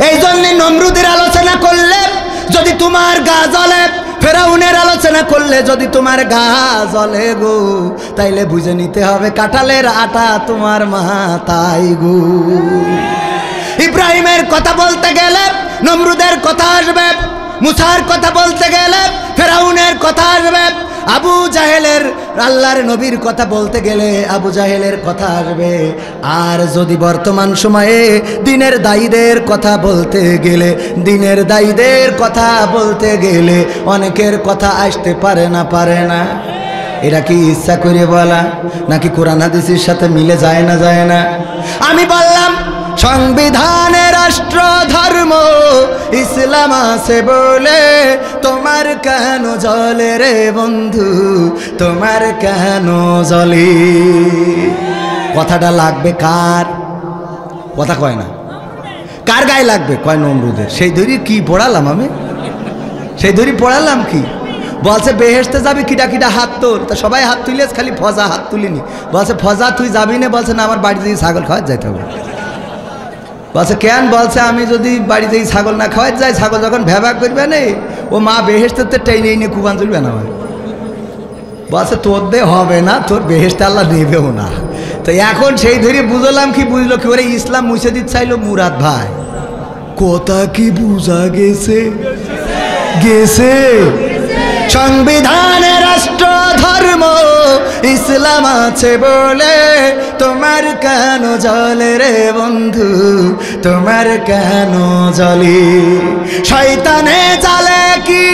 এই জন্য নমরুদের আলোচনা করলে যদি তোমার গা জ্বলে, ফেরাউনের আলোচনা করলে যদি তোমার গা জ্বলে গো, তাইলে বুঝে নিতে হবে কাঁঠালের আটা তোমার মাথায় গো। ইব্রাহিমের কথা বলতে গেলে নমরুদের কথা আসবে, মুসার কথা বলতে গেলে ফেরাউনের কথা আসবে, আবু জাহেলের আল্লাহর নবীর কথা বলতে গেলে আবু জাহেলের কথা আসবে। আর যদি বর্তমান সময়ে দিনের দায়ীদের কথা বলতে গেলে, দিনের দায়ীদের কথা বলতে গেলে অনেকের কথা আসতে পারে না। এরা কি ইচ্ছা করে বলা নাকি কোরআন হাদিসের সাথে মিলে যায় না? আমি বললাম সংবিধানে রাষ্ট্র ধর্ম ইসলাম আছে বলে তোমার কেন জ্বলে রে বন্ধু, তোমার কেন জ্বলে? কথাটা লাগবে কার? কথা কয় না, কার গায়ে লাগবে? কয় নমরুদের। সেই ধরি কি পড়ালাম আমি, সেই ধরি পড়ালাম কি? বলছে বেহেশতে যাবি, কিটা কিটা হাত তোল। তা সবাই হাত তুলিস, খালি ফজা হাত তুলিনি। বলছে ফজা তুই যাবি না? বলছে না, আমার বাড়িতে ছাগল খাওয়া যাইতে হবে। বলছে কেন? বলছে আমি যদি বাড়িতে ছাগল না খাওয়াই যাই, ছাগল যখন ভ্যাবাক করবে না, ও মা বেহেশতে টেনে নিয়ে কুবান চলবে না। বলছে তোর দে হবে না, তোর বেহেশতে আল্লাহ নেবেও না। তো এখন সেই ধরে বুঝলাম কি, বুঝলো কি ওরে ইসলাম মুছে দিতে চাইলো মুরাদ ভাই। কথা কি বুঝা গেছে? সংবিধানে রাষ্ট্র ধর্ম ইসলাম আছে বলে তোমার কেন জ্বলে রে বন্ধু, তোমার কেন জ্বলে? শয়তানে জ্বালে কি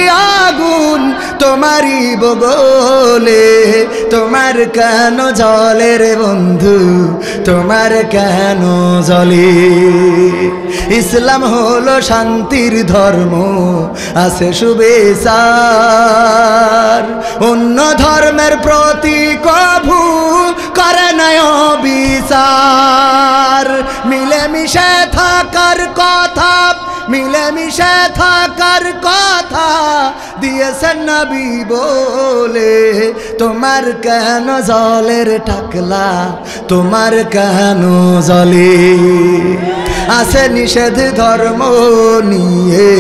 আগুন তোমারই বগলে, তোমার কেন জ্বলে রে বন্ধু, তোমার কেন জ্বলে? ইসলাম হলো শান্তির ধর্ম, আছে সুবিচার, অন্য ধর্মের প্রতি কভু করে না বিচার। মিলেমিশে থাকার কথা, মিলেমিশে থাকার কথা দিয়েছেন নবী বলে, তোমার কেন জ্বলের টাকলা, তোমার কেন জ্বলে? আছে নিষেধ ধর্ম নিয়ে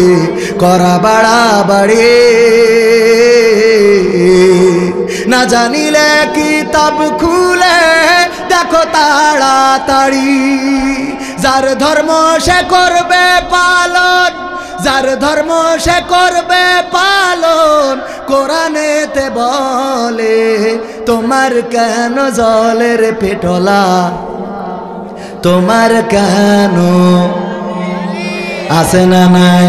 করা বাড়াবাড়ি, না জানিলে কিতাব খুলে দেখো তাড়াতাড়ি। যার ধর্ম সে করবে পালন, যার ধর্ম সে করবে পালন, কোরআনেতে বলে তোমার কেন জ্বলের পেটলা, তোমার কেন? আছে না নাই?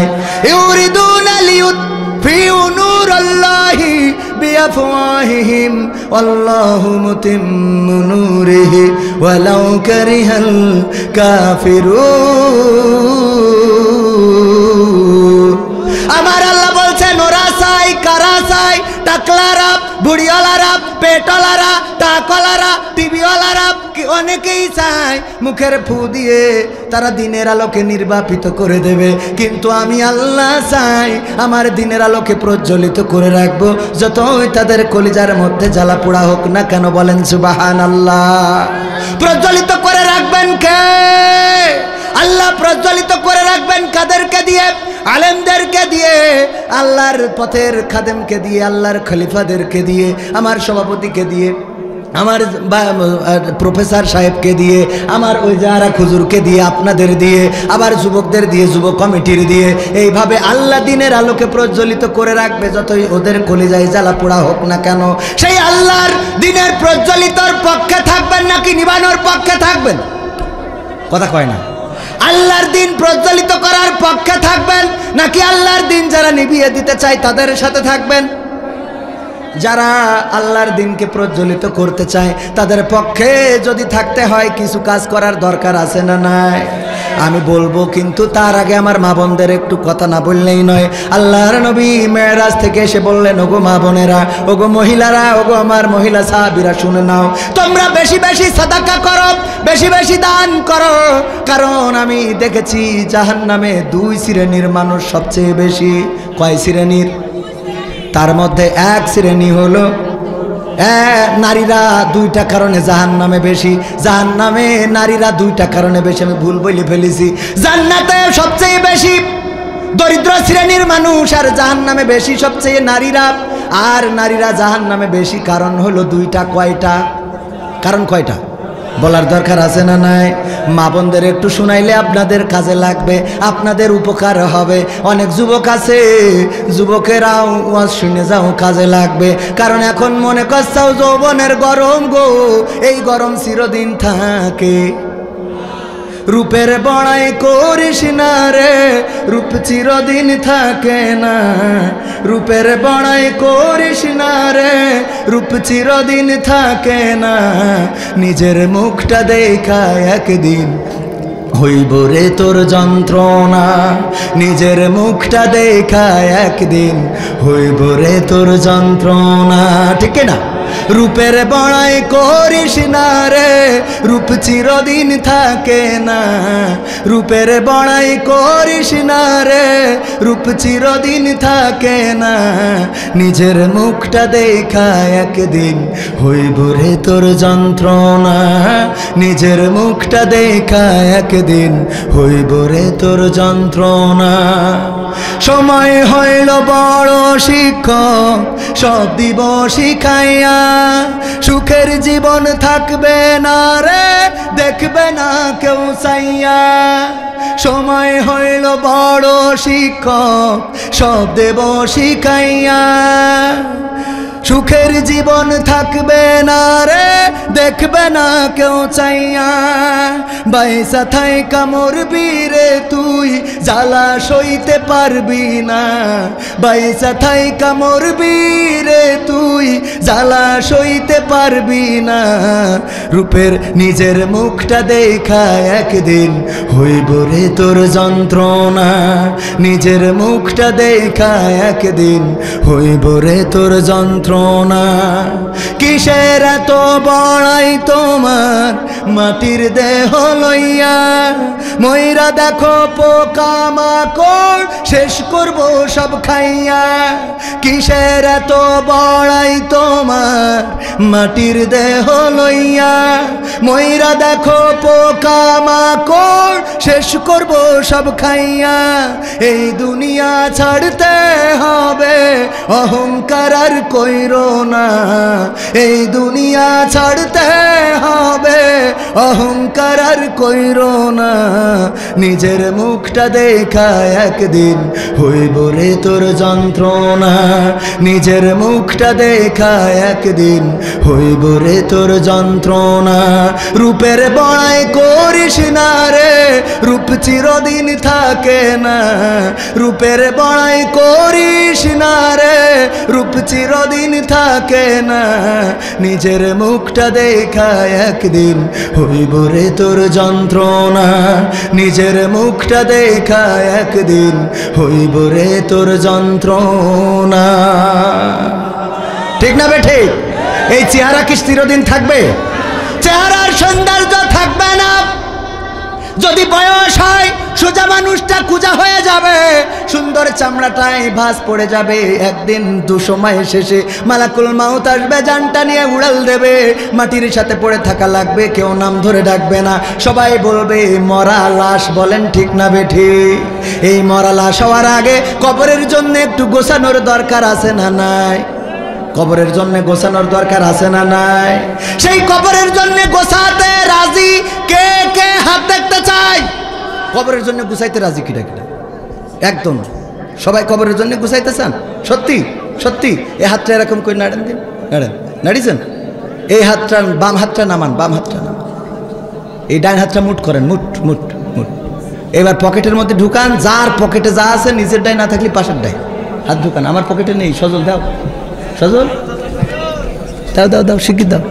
ইউরিদুনা লিয়ুতফিউ নূরাল্লাহি বিআফওয়াহিহিম ওয়াল্লাহু মুতিম্মু নূরিহি ওয়ালাউ কারিহাল কাফিরুন। আমার আল্লাহ বলছেন ওরা চাই, কারা চাই? টাকলারা, বুড়িওয়ালারা, পেটওয়ালারা, টাকওয়ালারা, টিভিওয়ালারা, অনেকেই চায় মুখের ফু দিয়ে তারা দিনের আলোকে নির্বাপিত করে দেবে। কিন্তু আমি আল্লাহ চাই আমার দিনের আলোকে প্রজ্বলিত করে রাখবো, যতই তাদের কলিজার মধ্যে জ্বালা পোড়া হোক না কেন। বলেন সুবহানাল্লাহ। প্রজ্বলিত করে রাখবেন কে? আল্লাহ প্রজ্বলিত করে রাখবেন কাদেরকে দিয়ে? আলেমদেরকে দিয়ে, আল্লাহর পথের খাদেমকে দিয়ে, আল্লাহর খলিফাদেরকে দিয়ে, আমার সভাপতিকে দিয়ে, আমার প্রফেসর সাহেবকে দিয়ে, আমার ওই যারা খুজুরকে দিয়ে, আপনাদের দিয়ে, আবার যুবকদের দিয়ে, যুব কমিটির দিয়ে। এইভাবে আল্লাহ দিনের আলোকে প্রজ্বলিত করে রাখবে, যতই ওদের কলিজায় জ্বালা পোড়া হোক না কেন। সেই আল্লাহর দিনের প্রজ্বলিতর পক্ষে থাকবেন নাকি নিবানোর পক্ষে থাকবেন? কথা কয় না। আল্লাহর দিন প্রজ্বলিত করার পক্ষে থাকবেন নাকি আল্লাহর দিন যারা নিভিয়ে দিতে চায় তাদের সাথে থাকবেন? যারা আল্লাহর দিনকে প্রজ্বলিত করতে চায় তাদের পক্ষে যদি থাকতে হয় কিছু কাজ করার দরকার আছে না নাই? আমি বলবো, কিন্তু তার আগে আমার মা বোনদের একটু কথা না বললেই নয়। আল্লাহর নবী মেরাজ থেকে এসে বললেন, ওগো মা বোনেরা, ওগো মহিলারা, ওগো আমার মহিলা সাহাবীরা, শুনে নাও, তোমরা বেশি বেশি সাদাকা করো, বেশি বেশি দান করো, কারণ আমি দেখেছি জাহান্নামে দুই শ্রেণীর মানুষ সবচেয়ে বেশি। কয় শ্রেণীর? তার মধ্যে এক শ্রেণী হলো নারীরা, দুইটা কারণে জাহান্নামে বেশি। জাহান্নামে নারীরা দুইটা কারণে বেশি, আমি ভুল বলে ফেলেছি। জান্নাতে সবচেয়ে বেশি দরিদ্র শ্রেণীর মানুষ, আর জাহান্নামে বেশি সবচেয়ে নারীরা। আর নারীরা জাহান্নামে বেশি কারণ হলো দুইটা। কয়টা কারণ? কয়টা? বলার দরকার আছে না নাই? মা বোনদের একটু শুনাইলে আপনাদের কাজে লাগবে, আপনাদের উপকার হবে। অনেক যুবক আছে, যুবকেরাও ওয়াজ শুনে যাও, কাজে লাগবে। কারণ এখন মনে করছাও যৌবনের গরম গো, এই গরম চিরদিন থাকে। রূপের বড়াই করিস না রে, রূপ চিরদিন থাকে না। রূপের বড়াই করিস না রে, রূপ চিরদিন থাকে না। নিজের মুখটা দেখা একদিন হইব রে তোর যন্ত্রণা। নিজের মুখটা দেখা একদিন হইব রে তোর যন্ত্রণা। ঠিক না? রূপের বড়াই করিস না রে, রূপ চিরদিন থাকে না। রূপের বড়াই করিস না রে, রূপ চিরদিন থাকে না। নিজের মুখটা দেখা একদিন হইব রে তোর যন্ত্রণা। নিজের মুখটা দেখা একদিন হইব রে তোর যন্ত্রণা। সময় হইল বড় শিক্ষক, সব দিব শিখাইয়া। সুখের জীবন থাকবে না রে, দেখবে না কেউ চাইয়া। সময় হইল বড় শিক্ষক, সব দেব শিখাইয়া। সুখের জীবন থাকবে না রে, দেখবে না কেউ চাইয়া। বাইসা থাইকা মরবি রে তুই, জ্বালা সইতে পারবি না। বাইসা থাইকা মরবি রে তুই, জ্বালা সইতে পারবি না। রূপের নিজের মুখটা দেখা একদিন হইব রে তোর যন্ত্রণা। নিজের মুখটা দেখা একদিন হইব রে তোর যন্ত্রণা। কিসের এত বড়াই তোমার মাটির দেহ লইয়া? ময়রা দেখো পোকা মাকড়, শেষ করবো সব খাইয়া। কিসের এত বড়াই তোমার মাটির দেহ লইয়া? ময়রা দেখো পোকা মাকড়, শেষ করবো সব খাইয়া। এই দুনিয়া ছাড়তে হবে, অহংকার আর কইরো না। এই দুনিয়া ছাড়তে হবে, অহংকার আর কইরো না। নিজের মুখটা দেখা একদিন হইব রে তোর যন্ত্রণা। নিজের মুখটা দেখা একদিন হইব রে তোর যন্ত্রণা। রূপের বড়াই করিস না রে, রূপ চিরদিন থাকে না। রূপের বড়াই করিস না রে, রূপ চিরদিন থাকে না। নিজের মুখটা দেখা একদিন হইব রে তোর যন্ত্রণা। নিজের মুখটা দেখা একদিন হইব রে তোর যন্ত্রণা। ঠিক না বে ঠিক? এই চেহারা কি চিরদিন থাকবে? চেহারার সৌন্দর্য থাকবে না। যদি বয়স হয় সোজা মানুষটা কুজা হয়ে যাবে, সুন্দর চামড়াটায় ভাঁজ পড়ে যাবে। একদিন দুসময় শেষে মালাকুল মাউত আসবে, জানটা নিয়ে উড়াল দেবে। মাটির সাথে পড়ে থাকা লাগবে, কেউ নাম ধরে ডাকবে না। সবাই বলবে মরা লাশ। বলেন ঠিক না বেঠি? এই মরা লাশ হওয়ার আগে কবরের জন্য একটু গোছানোর দরকার আছে না নাই? কবরের জন্য গোছানোর দরকার আছে না নাই? সেই কবরের জন্য গোছাতে রাজি কে কে? হাত দেখতে চাই। কবরের জন্য গুছাইতে রাজি কিটা কিটা? একদম সবাই কবরের জন্য গুছাইতে চান? সত্যি সত্যি? এই হাতটা এরকম করে নাড়েন দিন, নাড়েন, নাড়িয়েছেন? এই হাতটা, বাম হাতটা নামান, বাম হাতটা নামান। এই ডান হাতটা মুট করেন, মুট মুট মুট। এবার পকেটের মধ্যে ঢুকান, যার পকেটে যা আছে, নিজের ডাই না থাকলে পাশের ডাই হাত ঢুকান। আমার পকেটে নেই, সজল দাও, সজল দাও, দাও দাও, শিখিয়ে দাও।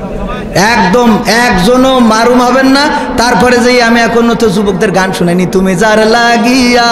একদম একজনও মারুম হবেন না। তারপরে যেই আমি এখন তো যুবকদের গান শুনাইনি, তুমি যার লাগিয়া